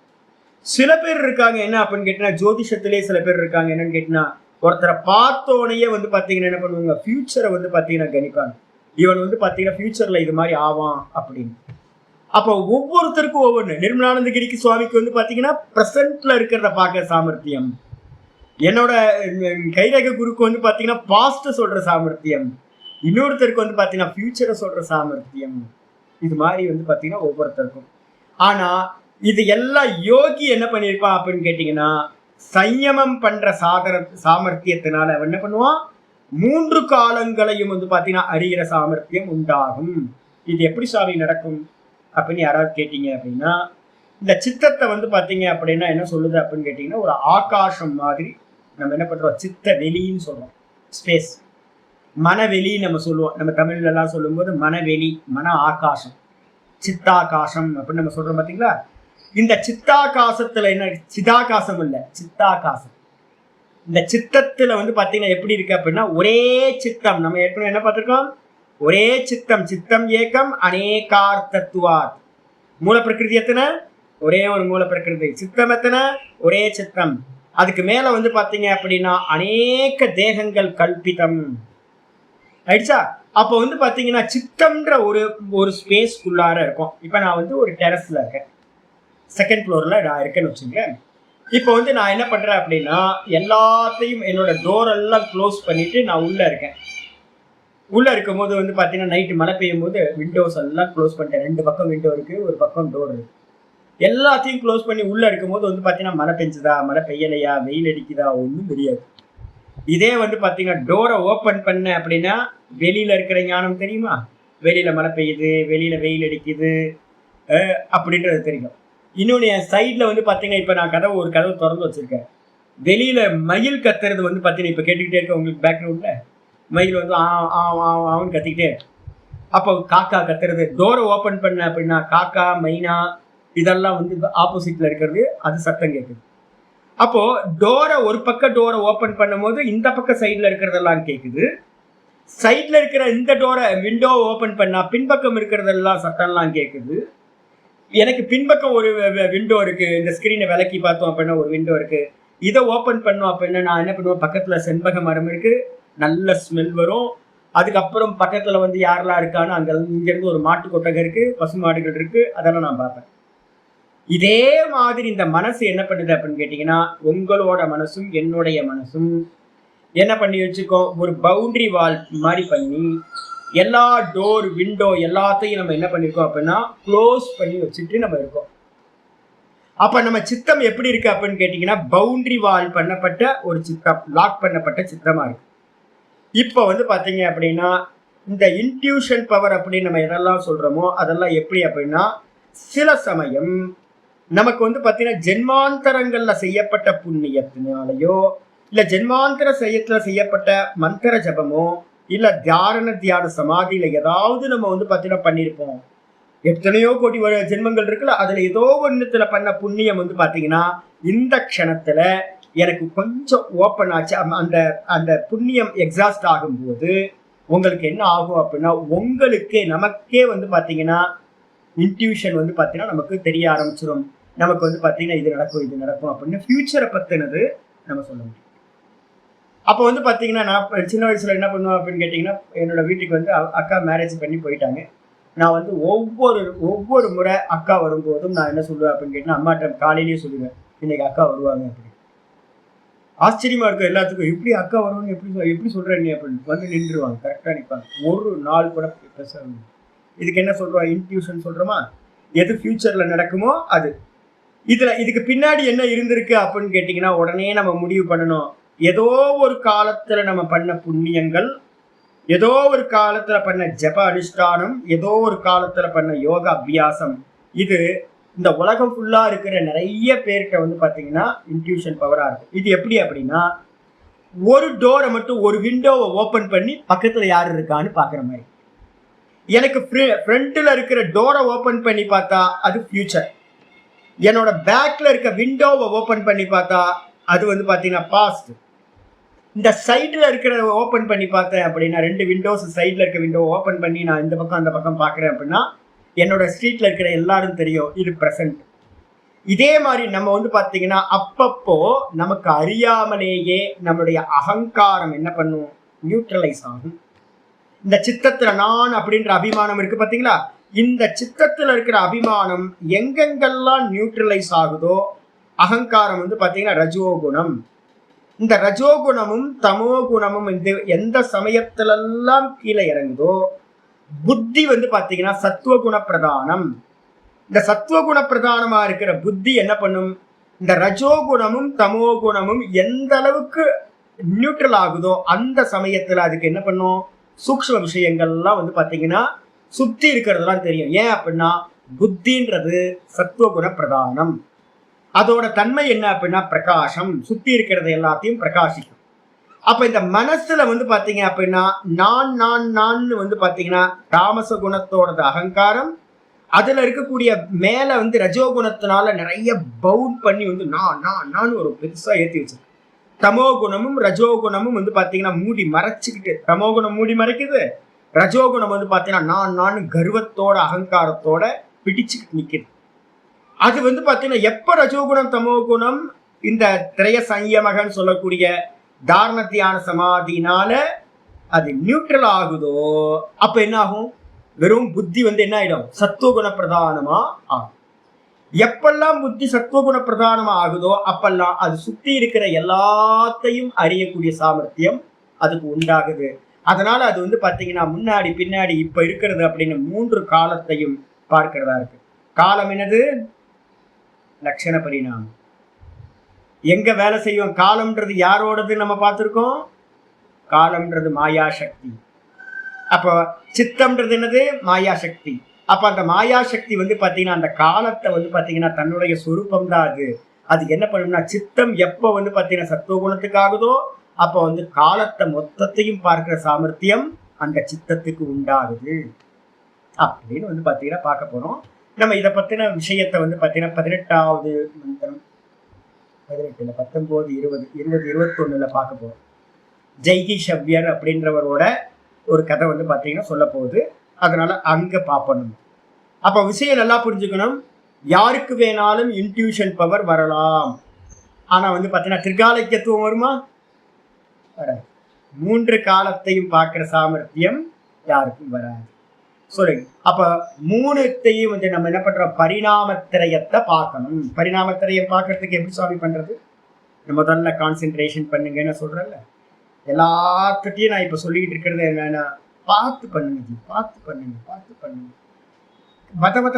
சில பேர் இருக்காங்க என்ன அப்படின்னு கேட்டீங்கன்னா, ஜோதிஷத்திலே சில பேர் இருக்காங்க என்னன்னு கேட்டீங்கன்னா, ஒருத்தரை பார்த்தோனையே வந்து பார்த்தீங்கன்னா என்ன பண்ணுவாங்க, ஃபியூச்சரை வந்து பார்த்தீங்கன்னா கணிப்பாங்க. இவன் வந்து பார்த்தீங்கன்னா ஃபியூச்சர்ல இது மாதிரி ஆவான் அப்படின்னு. அப்போ ஒவ்வொருத்தருக்கும் ஒவ்வொன்று. நிர்மலானந்தகிரிக்கு சுவாமிக்கு வந்து பார்த்தீங்கன்னா ப்ரெசன்ட்ல இருக்கிறத பார்க்க சாமர்த்தியம். என்னோட கைரேகை குருக்கு வந்து பார்த்தீங்கன்னா பாஸ்ட்டை சொல்ற சாமர்த்தியம். இன்னொருத்தருக்கு வந்து பார்த்தீங்கன்னா ஃபியூச்சரை சொல்ற சாமர்த்தியம். இது மாதிரி வந்து பார்த்தீங்கன்னா ஒவ்வொருத்தருக்கும். ஆனா இது எல்லாம் யோகி என்ன பண்ணியிருப்பான் அப்படின்னு கேட்டீங்கன்னா, சயமம் பண்ற சாமர்த்தியத்தினால அவன் என்ன பண்ணுவான், 3 காலங்களையும் வந்து பார்த்தீங்கன்னா அறிகிற சாமர்த்தியம் உண்டாகும். இது எப்படி சாமி நடக்கும் அப்படின்னு யாராவது கேட்டீங்க அப்படின்னா, இந்த சித்தத்தை வந்து பார்த்தீங்க அப்படின்னா என்ன சொல்லுது அப்படின்னு கேட்டீங்கன்னா, ஒரு ஆகாசம் மாதிரி நம்ம என்ன பண்றோம், சித்த வெளின்னு சொல்றோம், ஸ்பேஸ், மனவெளி நம்ம சொல்லுவோம். நம்ம தமிழ்ல எல்லாம் சொல்லும்போது மனவெளி, மன ஆகாசம், சித்தாகாசம் அப்படின்னு நம்ம சொல்றோம் பார்த்தீங்களா. இந்த சித்தாகாசத்துல என்ன, சிதாகாசம் இல்லை, சித்தாகாசம். இந்த சித்தத்துல வந்து பாத்தீங்கன்னா எப்படி இருக்கு அப்படின்னா, ஒரே சித்தம். நம்ம ஏற்கனவே என்ன பார்த்திருக்கோம், ஒரே சித்தம், சித்தம் ஏக்கம் அநேகார்த்தத்துவாத். மூல பிரகிருதி எத்தனை, ஒரே ஒரு மூல பிரகிருதி. சித்தம் எத்தனை, ஒரே சித்தம். அதுக்கு மேல வந்து பாத்தீங்க அப்படின்னா அநேக தேகங்கள் கல்பிதம் ஆயிடுச்சா. அப்போ வந்து பாத்தீங்கன்னா சித்தம்ன்ற ஒரு ஸ்பேஸ்க்குள்ளார இருக்கும். இப்ப நான் வந்து ஒரு டெரஸ்ல இருக்கேன், 2nd ஃப்ளோர்ல நான் இருக்கேன்னு வச்சுக்கேன். இப்போ வந்து நான் என்ன பண்றேன் அப்படின்னா, எல்லாத்தையும் என்னோட டோர் எல்லாம் க்ளோஸ் பண்ணிட்டு நான் உள்ள இருக்கேன். உள்ள இருக்கும் போது வந்து பாத்தீங்கன்னா நைட்டு மழை பெய்யும் போது விண்டோஸ் எல்லாம் க்ளோஸ் பண்ணிட்டேன். 2 பக்கம் விண்டோ இருக்கு, ஒரு பக்கம் டோர் இருக்கு. எல்லாத்தையும் க்ளோஸ் பண்ணி உள்ள இருக்கும் போது வந்து பாத்தீங்கன்னா மழை பெஞ்சுதா, மழை பெய்யலையா, வெயில் அடிக்குதா, ஒன்றும் தெரியாது. இதே வந்து பாத்தீங்கன்னா டோரை ஓப்பன் பண்ண அப்படின்னா வெளியில இருக்கிற ஞானம் தெரியுமா, வெளியில மழை பெய்யுது, வெளியில வெயில் அடிக்குது அப்படின்றது தெரியும். இன்னொன்று என் சைடில் வந்து பார்த்தீங்கன்னா, இப்போ நான் ஒரு கதவு திறந்து வச்சுருக்கேன். வெளியில் மயில் கத்துறது வந்து பார்த்தீங்கன்னா இப்போ கேட்டுக்கிட்டே இருக்க உங்களுக்கு பேக்ரவுண்டில் மயில் வந்து ஆன்னு கத்திக்கிட்டே இருக்கு. அப்போ காக்கா கத்துறது, டோரை ஓப்பன் பண்ண அப்படின்னா காக்கா, மைனா இதெல்லாம் வந்து ஆப்போசிட்டில் இருக்கிறது, அது சத்தம் கேட்குது. அப்போது டோரை ஒரு பக்கம் டோரை ஓப்பன் பண்ணும் போது இந்த பக்கம் சைடில் இருக்கிறதெல்லாம் கேட்குது. சைடில் இருக்கிற இந்த டோரை விண்டோ ஓப்பன் பண்ணால் பின்பக்கம் இருக்கிறதெல்லாம் சத்தம்லாம் கேட்குது. எனக்கு பின்பக்கம் ஒரு விண்டோ இருக்கு, இந்த ஸ்கிரீனை விலக்கி பார்த்தோம் அப்படின்னா ஒரு விண்டோ இருக்கு. இதை ஓப்பன் பண்ணோம் அப்படின்னா நான் என்ன பண்ணுவேன், பக்கத்துல செண்பக மரம் இருக்கு, நல்ல ஸ்மெல் வரும். அதுக்கப்புறம் பக்கத்துல வந்து யாரெல்லாம் இருக்கான்னு இங்கிருந்து ஒரு மாட்டு கொட்டகை இருக்கு, பசு மாடுகள் இருக்கு, அதெல்லாம் நான் பார்ப்பேன். இதே மாதிரி இந்த மனசு என்ன பண்ணுது அப்படின்னு கேட்டீங்கன்னா, உங்களோட மனசும் என்னுடைய மனசும் என்ன பண்ணி வச்சுக்கோ, ஒரு பவுண்டரி வால் மாதிரி பண்ணி எல்லா டோர் விண்டோ எல்லாத்தையும் நம்ம என்ன பண்ணிருக்கோம் அப்படின்னா க்ளோஸ் பண்ணி வச்சுட்டு நம்ம இருக்கோம். அப்ப நம்ம சித்தம் எப்படி இருக்கு அப்படின்னு கேட்டீங்கன்னா, பவுண்டரி வால் பண்ணப்பட்ட ஒரு சித்தம், லாக் பண்ணப்பட்ட சித்தமா இருக்கு. இப்போ பாத்தீங்க அப்படின்னா, இந்த இன்ட்யூஷன் பவர் அப்படின்னு நம்ம எதெல்லாம் சொல்றோமோ அதெல்லாம் எப்படி அப்படின்னா, சில சமயம் நமக்கு பாத்தீங்கன்னா ஜென்மாந்தரங்கள்ல செய்யப்பட்ட புண்ணியத்தினாலேயோ இல்ல ஜென்மாந்தர செய்யப்பட்ட மந்திர ஜபமோ இல்ல தியான சமாதியில ஏதாவது நம்ம பாத்தீங்கன்னா பண்ணிருப்போம். எத்தனையோ கோடி ஜென்மங்கள் இருக்குல்ல, அதுல ஏதோ ஒண்ணுத்துல பண்ண புண்ணியம் பாத்தீங்கன்னா இந்த க்ஷணத்துல எனக்கு கொஞ்சம் ஓப்பன் ஆச்சு. அந்த அந்த புண்ணியம் எக்ஸாஸ்ட் ஆகும்போது உங்களுக்கு என்ன ஆகும் அப்படின்னா, உங்களுக்கு நமக்கே பாத்தீங்கன்னா இன்ட்யூஷன் பாத்தீங்கன்னா நமக்கு தெரிய ஆரம்பிச்சிடும். நமக்கு பாத்தீங்கன்னா இது நடக்கும் அப்படின்னு ஃபியூச்சரை பத்தினது நம்ம சொல்ல முடியும். அப்போ பாத்தீங்கன்னா நான் சின்ன வயசுல என்ன பண்ணுவேன் அப்படின்னு கேட்டீங்கன்னா, என்னோட வீட்டுக்கு அக்கா மேரேஜ் பண்ணி போயிட்டாங்க. நான் ஒவ்வொரு முறை அக்கா வரும்போதும் நான் என்ன சொல்லுவேன் அப்படின்னு கேட்டீங்கன்னா, அம்மாட்ட காலையிலேயே சொல்லுவேன், இன்னைக்கு அக்கா வருவாங்க அப்படின்னு. ஆச்சரியமா இருக்கும் எல்லாத்துக்கும், எப்படி அக்கா வருவாங்க எப்படி சொல்றேன் நீ அப்படின்னு நின்றுவாங்க, கரெக்டா நிற்பாங்க. ஒரு நாள் கூட பேசுவாங்க. இதுக்கு என்ன சொல்றோம், இன்ட்யூஷன் சொல்றோமா? எது ஃபியூச்சர்ல நடக்குமோ அது. இதுக்கு பின்னாடி என்ன இருந்திருக்கு அப்படின்னு கேட்டீங்கன்னா, உடனே நம்ம முடிவு பண்ணணும். ஏதோ ஒரு காலத்துல நம்ம பண்ண புண்ணியங்கள், ஏதோ ஒரு காலத்துல பண்ண ஜப அனுஷ்டானம், ஏதோ ஒரு காலத்துல பண்ண யோகா அபியாசம், இது இந்த உலகம் ஃபுல்லா இருக்கிற நிறைய பேர்கிட்ட பாத்தீங்கன்னா இன்ட்யூஷன் பவரா இருக்கு. இது எப்படி அப்படின்னா, ஒரு டோரை மட்டும், ஒரு விண்டோவை ஓபன் பண்ணி பக்கத்துல யாரு இருக்கான்னு பாக்குற மாதிரி. எனக்கு ஃப்ரண்ட்ல இருக்கிற டோரை ஓபன் பண்ணி பார்த்தா அது ஃபியூச்சர். என்னோட பேக்ல இருக்க விண்டோவை ஓபன் பண்ணி பார்த்தா அது பாத்தீங்கன்னா பாஸ்ட். இந்த சைடில் இருக்கிற ஓப்பன் பண்ணி பார்த்தேன் அப்படின்னா, 2 விண்டோஸ் சைடில் இருக்க விண்டோ ஓப்பன் பண்ணி நான் இந்த பக்கம் அந்த பக்கம் பார்க்குறேன் அப்படின்னா, என்னோட ஸ்ட்ரீட்டில் இருக்கிற எல்லாரும் தெரியும் இது ப்ரெசன்ட். இதே மாதிரி நம்ம பார்த்தீங்கன்னா அப்பப்போ நமக்கு அறியாமலேயே நம்மளுடைய அகங்காரம் என்ன பண்ணும், நியூட்ரலைஸ் ஆகும். இந்த சித்தத்தில் நான் அப்படின்ற அபிமானம் இருக்கு பார்த்தீங்களா, இந்த சித்தத்தில் இருக்கிற அபிமானம் எங்கெங்கெல்லாம் நியூட்ரலைஸ் ஆகுதோ, அகங்காரம் பார்த்தீங்கன்னா ரஜோகுணம். இந்த ரஜோகுணமும் தமோ குணமும் எந்த சமயத்திலெல்லாம் கீழே இறங்குதோ, புத்தி பாத்தீங்கன்னா சத்துவகுண பிரதானம். இந்த சத்துவகுண பிரதானமா இருக்கிற புத்தி என்ன பண்ணும், இந்த ரஜோகுணமும் தமோ குணமும் எந்த அளவுக்கு நியூட்ரல் ஆகுதோ அந்த சமயத்துல அதுக்கு என்ன பண்ணும், சூக்ஷ்ம விஷயங்கள்லாம் பாத்தீங்கன்னா சுத்தி இருக்கிறதெல்லாம் தெரியும். ஏன் அப்படின்னா புத்தின்றது சத்துவகுண பிரதானம். அதோட தன்மை என்ன அப்படின்னா பிரகாசம், சுத்தி இருக்கிறது எல்லாத்தையும் பிரகாசிக்கும். அப்ப இந்த மனசுல பாத்தீங்க அப்படின்னா நான் நான் நான் பாத்தீங்கன்னா தாமச குணத்தோட அகங்காரம், அதுல இருக்கக்கூடிய மேல ரஜோகுணத்தினால நிறைய பவுண்ட் பண்ணி நான் நான் நான் ஒரு பெருசா ஏற்றி வச்சிருக்கு. தமோ குணமும் ரஜோகுணமும் பாத்தீங்கன்னா மூடி மறைச்சுக்கிட்டு, தமோ குணம் மூடி மறைக்குது, ரஜோகுணம் பாத்தீங்கன்னா நான் நான் கர்வத்தோட அகங்காரத்தோட பிடிச்சுக்கிட்டு நிக்குது. அது பாத்தீங்கன்னா எப்ப ரஜோகுணம் தமோ குணம் இந்த திரைய சயமகன் சொல்லக்கூடிய தாரண தியான சமாதினால அது நியூட்ரல் ஆகுதோ, அப்ப என்ன ஆகும், வெறும் புத்தி என்ன ஆயிடும், சத்துவகுண பிரதானமா ஆகும். எப்பெல்லாம் புத்தி சத்துவகுண பிரதானமா ஆகுதோ அப்பெல்லாம் அது சுத்தி இருக்கிற எல்லாத்தையும் அறியக்கூடிய சாமர்த்தியம் அதுக்கு உண்டாகுது. அதனால அது பாத்தீங்கன்னா முன்னாடி பின்னாடி இப்ப இருக்கிறது அப்படின்னு 3 காலத்தையும் பார்க்கிறதா இருக்கு. காலம் என்னது, லட்சண பரிணாமம். எங்க வேலை செய்வோம், காலம்ன்றது யாரோடது நம்ம பார்த்திருக்கோம், காலம்ன்றது மாயா சக்தி. அப்போ சித்தம்ன்றது என்னது, மாயா சக்தி. அப்ப அந்த மாயா சக்தி பாத்தீங்கன்னா அந்த காலத்தை பாத்தீங்கன்னா தன்னுடைய சொரூபம் தான் அது. அது என்ன பண்ணும்னா, சித்தம் எப்போ பாத்தீங்கன்னா சத்துவகுணத்துக்கு ஆகுதோ அப்போ காலத்தை மொத்தத்தையும் பார்க்கிற சாமர்த்தியம் அந்த சித்தத்துக்கு உண்டாகுது அப்படின்னு பாத்தீங்கன்னா பார்க்க போறோம். நம்ம இதை பத்தின விஷயத்தை பாத்தீங்கன்னா 18வது மந்திரம் 18 19 20 21 பார்க்க போறோம். ஜெய்கி ஷவ்யர் அப்படின்றவரோட ஒரு கதை பாத்தீங்கன்னா சொல்ல போகுது. அதனால அங்க பார்ப்போம். அப்ப விஷயம் நல்லா புரிஞ்சுக்கணும். யாருக்கு வேணாலும் இன்ட்யூஷன் பவர் வரலாம். ஆனா பாத்தீங்கன்னா திரிகாலக்கியத்துவம் வருமா, வராது. 3 காலத்தையும் பார்க்கிற சாமர்த்தியம் யாருக்கும் வராது. சொல்லுங்க. அப்ப மூணுத்தையும் வந்து நம்ம என்ன பண்றோம், பரிணாமத்திரயத்தை பார்க்கணும். பரிணாமத்திரயம் பார்க்கறதுக்கு எப்படி சுவாமி பண்றது? முதல்ல கான்சென்ட்ரேஷன் பண்ணுங்கன்னு சொல்றேன்ல, எல்லாத்துட்டையும் நான் இப்ப சொல்லிட்டு இருக்கிறது என்னன்னா, பார்த்து பண்ணுங்க ஜி, பார்த்து பண்ணுங்க, பார்த்து பண்ணுங்க,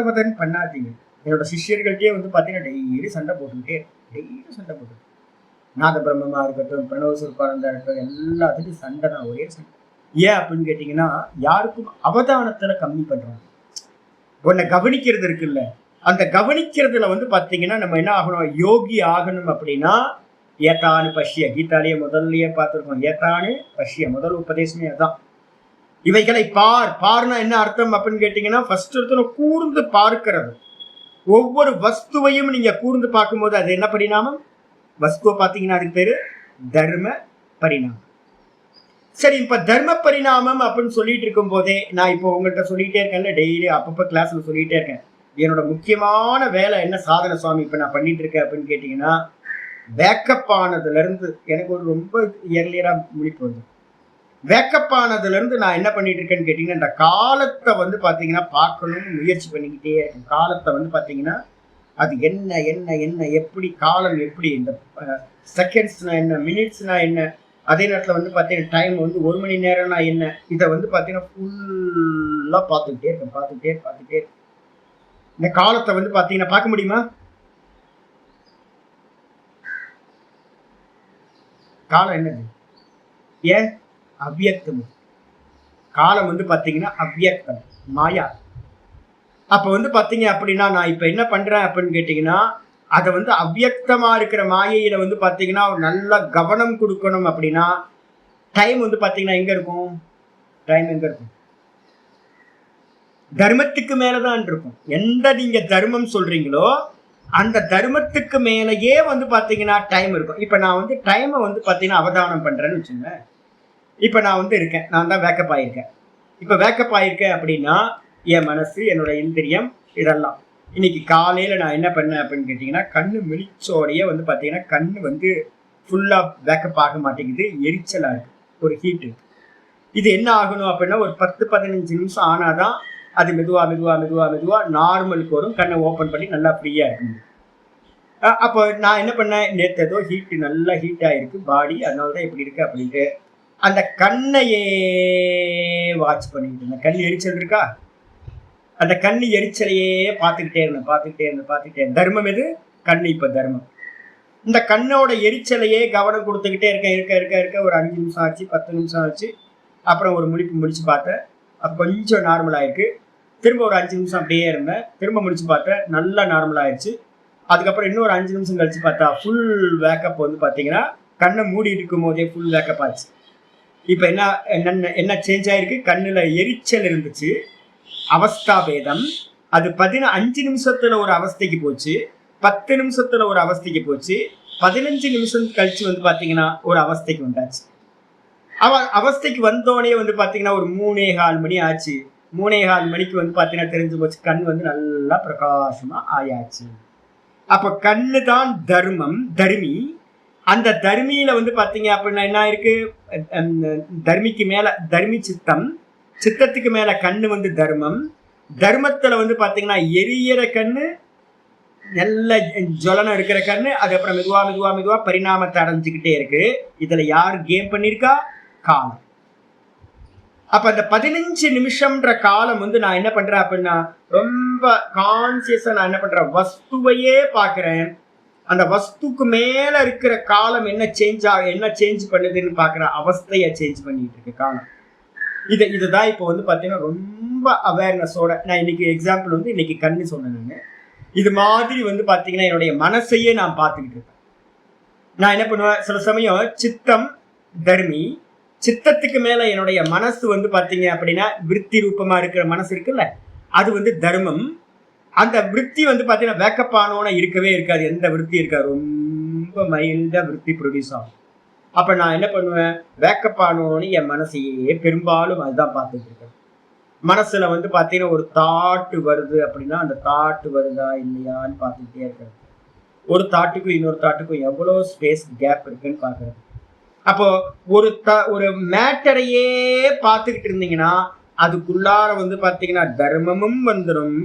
மதன்னு பண்ணாதீங்க. என்னோட சிஷ்யர்கள்ட்டே வந்து பாத்தீங்கன்னா டெய்லி சண்டை போட்டுக்கிட்டே, டெய்லி சண்டை போட்டு, நாத பிரம்மமா இருக்கட்டும், பிரணவ சுருப்பானந்தா இருக்கட்டும், எல்லாத்துக்கும் சண்டை தான், ஒரே சண்டை. ஏன் அப்படின்னு கேட்டீங்கன்னா, யாருக்கும் அவதானத்துல கம்மி பண்றாங்க. உன்னை கவனிக்கிறது இருக்குல்ல, அந்த கவனிக்கிறதுல வந்து பாத்தீங்கன்னா நம்ம என்ன ஆகணும், யோகி ஆகணும். அப்படின்னா ஏத்தானு பஷ்ய, கீதாலேயே முதல்லயே பார்த்துருக்கோம், ஏத்தானு பஷ்ய, முதல் உபதேசமே அதான். இவைகளை பார்னா என்ன அர்த்தம் அப்படின்னு கேட்டீங்கன்னா, ஃபர்ஸ்ட் ஒருத்தர் கூர்ந்து பார்க்கிறது. ஒவ்வொரு வஸ்துவையும் நீங்க கூர்ந்து பார்க்கும்போது அது என்ன பரிணாமம்? வஸ்துவை பார்த்தீங்கன்னா அதுக்கு பேரு தர்ம பரிணாமம். சரி, இப்ப தர்ம பரிணாமம் அப்படின்னு சொல்லிட்டு இருக்கும் போதே நான் இப்போ உங்கள்கிட்ட சொல்லிட்டே இருக்கேன்ல, டெய்லி அப்பப்போ கிளாஸ்ல சொல்லிட்டே இருக்கேன். என்னோட முக்கியமான வேலை என்ன சாதனை சுவாமி இப்ப நான் பண்ணிட்டு இருக்கேன் அப்படின்னு கேட்டீங்கன்னா, வேக்கப் ஆனதுல இருந்து எனக்கு ஒரு ரொம்ப இயர்லியரா முடிப்பு வருது. வேக்கப் ஆனதுல இருந்து நான் என்ன பண்ணிட்டு இருக்கேன்னு கேட்டீங்கன்னா, இந்த காலத்தை வந்து பாத்தீங்கன்னா பார்க்கணும்னு முயற்சி பண்ணிக்கிட்டே இருக்கேன். காலத்தை வந்து பாத்தீங்கன்னா அது என்ன என்ன என்ன எப்படி காலம், எப்படி இந்த செகண்ட்ஸ்னா என்ன, மினிட்ஸ்னா என்ன, அதே நேரத்தில் வந்து பார்த்தீங்கன்னா டைம் வந்து 1 மணி நேரம்னா என்ன, இதை வந்து பார்த்தீங்கன்னா ஃபுல்லாக பார்த்துக்கிட்டே இருக்கேன். இந்த காலத்தை வந்து பார்த்தீங்கன்னா பார்க்க முடியுமா? காலம் என்னது? ஏன்? அவ்வியக்தம். காலம் வந்து பார்த்தீங்கன்னா அவ்வியக்தம், மாயா. அப்போ வந்து பார்த்தீங்க அப்படின்னா நான் இப்போ என்ன பண்ணுறேன் அப்படின்னு கேட்டிங்கன்னா, அதை வந்து அவ்வியக்தமா இருக்கிற மாயையில வந்து பாத்தீங்கன்னா நல்ல கவனம் கொடுக்கணும். அப்படின்னா டைம் வந்து பாத்தீங்கன்னா எங்க இருக்கும்? டைம் எங்க இருக்கும்? தர்மத்துக்கு மேலதான் இருக்கும். எந்த நீங்க தர்மம் சொல்றீங்களோ அந்த தர்மத்துக்கு மேலேயே வந்து பாத்தீங்கன்னா டைம் இருக்கும். இப்ப நான் வந்து டைமை வந்து பாத்தீங்கன்னா அவதானம் பண்றேன்னு வச்சுங்க. இப்ப நான் வந்து இருக்கேன், நான் தான் வேக்கப் ஆயிருக்கேன். இப்ப வேக்கப் ஆயிருக்கேன் அப்படின்னா என் மனசு, என்னோட இந்திரியம், இதெல்லாம் இன்னைக்கு காலையில நான் என்ன பண்ணேன் அப்படின்னு கேட்டீங்கன்னா, கண்ணு மிளிச்சோடைய வந்து பாத்தீங்கன்னா கண்ணு வந்து ஃபுல்லா வேக்கப் ஆக மாட்டேங்குது, எரிச்சலா இருக்கு, ஒரு ஹீட் இருக்கு. இது என்ன ஆகணும் அப்படின்னா, ஒரு 10-15 நிமிஷம் ஆனாதான் அது மெதுவா நார்மலுக்கு வரும். கண்ணை ஓப்பன் பண்ணி நல்லா ஃப்ரீயா இருக்கு. அப்போ நான் என்ன பண்ணேன், நேற்று ஏதோ ஹீட், நல்லா ஹீட் ஆயிருக்கு பாடி, அதனாலதான் இப்படி இருக்கு அப்படின்ட்டு அந்த கண்ணையே வாட்ச் பண்ணிக்கிட்டு இருந்தேன். கண் எரிச்சல் இருக்கா, அந்த கண்ணு எரிச்சலையே பார்த்துக்கிட்டே இருந்தேன். தர்மம் எது? கண்ணு. இப்ப தர்மம். இந்த கண்ணோட எரிச்சலையே கவனம் கொடுத்துக்கிட்டே இருக்க ஒரு 5 நிமிஷம் ஆச்சு, 10 நிமிஷம் ஆச்சு. அப்புறம் ஒரு முடிச்சு பார்த்தேன், அப்போ கொஞ்சம் நார்மல் ஆயிருக்கு. திரும்ப ஒரு 5 நிமிஷம் அப்படியே இருந்தேன், திரும்ப முடிச்சு பார்த்தேன், நல்லா நார்மல் ஆயிடுச்சு. அதுக்கப்புறம் இன்னொரு 5 நிமிஷம் கழிச்சு பார்த்தா ஃபுல் வேக்கப் வந்து பார்த்தீங்கன்னா கண்ணை மூடி இருக்கும் போதே ஃபுல் வேக்கப் ஆச்சு. இப்போ என்ன சேஞ்ச் ஆயிருக்கு? கண்ணுல எரிச்சல் இருந்துச்சு, அவஸ்தா பேதம். அது 15 நிமிஷத்துல ஒரு அவஸ்தைக்கு போச்சு, 10 நிமிஷத்துல ஒரு அவஸ்தைக்கு போச்சு, 15 நிமிஷம் கழிச்சு வந்து பாத்தீங்கன்னா ஒரு அவஸ்தைக்கு வந்தாச்சு. அவஸ்தைக்கு வந்தோடனே வந்து பாத்தீங்கன்னா ஒரு 3:15 மணி ஆச்சு. 3:15 மணிக்கு வந்து பாத்தீங்கன்னா தெரிஞ்சு போச்சு, கண் வந்து நல்லா பிரகாசமா ஆயாச்சு. அப்ப கண்ணு தான் தர்மம், தர்மி. அந்த தர்மியில வந்து பாத்தீங்க அப்படின்னா என்ன இருக்கு? தர்மிக்கு மேல தர்மி சித்தம், சித்தத்துக்கு மேல கண்ணு வந்து தர்மம். தர்மத்துல வந்து பாத்தீங்கன்னா எரியற கண்ணு, நல்ல ஜொலனம் இருக்கிற கண்ணு. அதுக்கப்புறம் மெதுவா பரிணாமத்தை அடைஞ்சுக்கிட்டே இருக்கு. இதுல யார் கேம் பண்ணிருக்கா? காலம். அப்ப அந்த 15 நிமிஷம்ன்ற காலம் வந்து நான் என்ன பண்றேன் அப்படின்னா ரொம்ப கான்சியஸா நான் என்ன பண்றேன், வஸ்துவையே பாக்குறேன். அந்த வஸ்துக்கு மேல இருக்கிற காலம் என்ன சேஞ்ச் பண்ணுதுன்னு பாக்குற அவஸ்தைய சேஞ்ச் பண்ணிட்டு இருக்கு காலம். இதுதான் இப்போ வந்து பாத்தீங்கன்னா ரொம்ப அவேர்னஸோட நான் இன்னைக்கு எக்ஸாம்பிள் வந்து இன்னைக்கு கண்ணு சொன்னேன். இது மாதிரி வந்து பாத்தீங்கன்னா என்னுடைய மனசையே நான் பார்த்துக்கிட்டு இருக்கேன். நான் என்ன பண்ணுவேன், சில சமயம் சித்தம் தர்மி, சித்தத்துக்கு மேல என்னுடைய மனசு வந்து பாத்தீங்க அப்படின்னா விருத்தி ரூபமா இருக்கிற மனசு இருக்குல்ல, அது வந்து தர்மம். அந்த விருத்தி வந்து பாத்தீங்கன்னா வேக்கப் ஆனோன்னு இருக்கவே இருக்காது, எந்த விருத்தி இருக்காது, ரொம்ப மைல்டா விருத்தி ப்ரொடியூஸ் ஆகும். அப்ப நான் என்ன பண்ணுவேன், வேக்கப் ஆனோன்னு என் மனசையே பெரும்பாலும் அதுதான் பார்த்துட்டு இருக்கேன். மனசுல வந்து பாத்தீங்கன்னா ஒரு தாட்டு வருது அப்படின்னா அந்த தாட்டு வருதா இல்லையான்னு பார்த்துக்கிட்டே இருக்கிறது. ஒரு தாட்டுக்கும் இன்னொரு தாட்டுக்கும் எவ்வளவு ஸ்பேஸ் கேப் இருக்குன்னு பாக்குறது. அப்போ ஒரு மேட்டரையே பார்த்துக்கிட்டு இருந்தீங்கன்னா அதுக்குள்ளார வந்து பாத்தீங்கன்னா தர்மமும் வந்துடும்,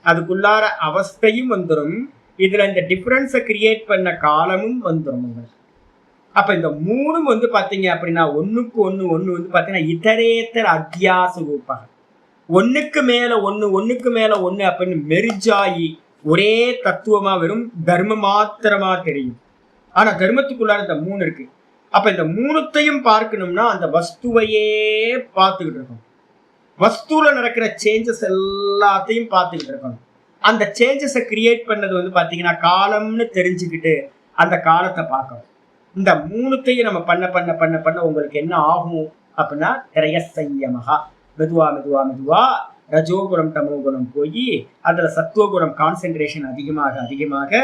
அதுக்குள்ளார அவஸ்தையும் வந்துடும், இதுல இந்த டிஃபரன்ஸை கிரியேட் பண்ண காலமும் வந்துடும் உங்களுக்கு. அப்ப இந்த மூணும் வந்து பாத்தீங்க அப்படின்னா ஒண்ணுக்கு ஒண்ணு வந்து பாத்தீங்கன்னா இதரேத்தர் அத்தியாச ரூபா, ஒண்ணுக்கு மேல ஒண்ணு ஒண்ணுக்கு மேல ஒண்ணு அப்படின்னு மெரிஜாயி ஒரே தத்துவமா வெறும் தர்மம் மாத்திரமா தெரியும். ஆனா தர்மத்துக்குள்ளார இந்த மூணு இருக்கு. அப்ப இந்த மூணுத்தையும் பார்க்கணும்னா அந்த வஸ்துவையே பார்த்துக்கிட்டு இருக்கணும். வஸ்துல நடக்கிற சேஞ்சஸ் எல்லாத்தையும் பார்த்துக்கிட்டு இருக்கணும். அந்த சேஞ்சஸை கிரியேட் பண்ணது வந்து பாத்தீங்கன்னா காலம்னு தெரிஞ்சுக்கிட்டு அந்த காலத்தை பார்க்கணும். இந்த மூணுத்தையும் நம்ம பண்ண பண்ண பண்ண பண்ண உங்களுக்கு என்ன ஆகும் அப்படின்னா திரையசையமகா, மெதுவா மெதுவா மெதுவா ரஜோகுணம் தமோகுணம் போய் அதுல சத்துவகுணம் கான்சென்ட்ரேஷன் அதிகமாக அதிகமாக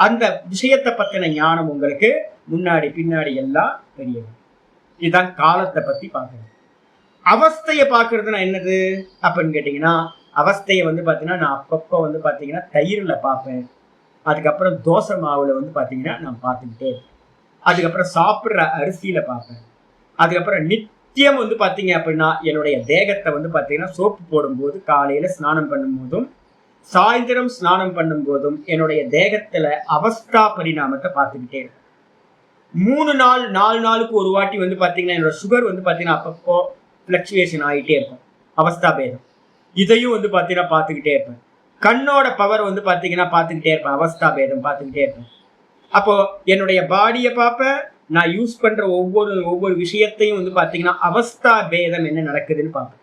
அந்த விஷயத்தை பத்தின ஞானம் உங்களுக்கு முன்னாடி பின்னாடி எல்லாம் தெரியும். இதுதான் காலத்தை பத்தி பார்க்கறது. அவஸ்தையை பார்க்கறதுனா என்னது அப்படின்னு கேட்டீங்கன்னா, அவஸ்தையை வந்து பாத்தீங்கன்னா நான் அப்பப்போ வந்து பாத்தீங்கன்னா தயிர்ல பார்ப்பேன், அதுக்கப்புறம் தோசை மாவுல வந்து பாத்தீங்கன்னா நான் பார்த்துக்கிட்டே இருப்பேன், அதுக்கப்புறம் சாப்பிட்ற அரிசியில பார்ப்பேன், அதுக்கப்புறம் நித்தியம் வந்து பாத்தீங்க அப்படின்னா என்னுடைய தேகத்தை வந்து பாத்தீங்கன்னா சோப்பு போடும்போது காலையில ஸ்நானம் பண்ணும் போதும் சாயந்தரம் ஸ்நானம் பண்ணும் போதும் என்னுடைய தேகத்துல அவஸ்தா பரிணாமத்தை பார்த்துக்கிட்டே இருக்கும். 4 நாளுக்கு ஒரு வாட்டி வந்து பாத்தீங்கன்னா என்னோட சுகர் வந்து பாத்தீங்கன்னா அப்பப்போ பிளக்சுவேஷன் ஆகிட்டே இருக்கும், அவஸ்தா பேதம். இதையும் வந்து பாத்தீங்கன்னா பார்த்துக்கிட்டே இருப்பேன். கண்ணோட பவர் வந்து பாத்தீங்கன்னா பார்த்துக்கிட்டே இருப்பேன், அவஸ்தா பேதம் பார்த்துக்கிட்டே இருப்பேன். அப்போ என்னுடைய பாடியை பார்ப்பேன், நான் யூஸ் பண்ற ஒவ்வொரு விஷயத்தையும் வந்து பாத்தீங்கன்னா அவஸ்தா பேதம் என்ன நடக்குதுன்னு பார்ப்பேன்.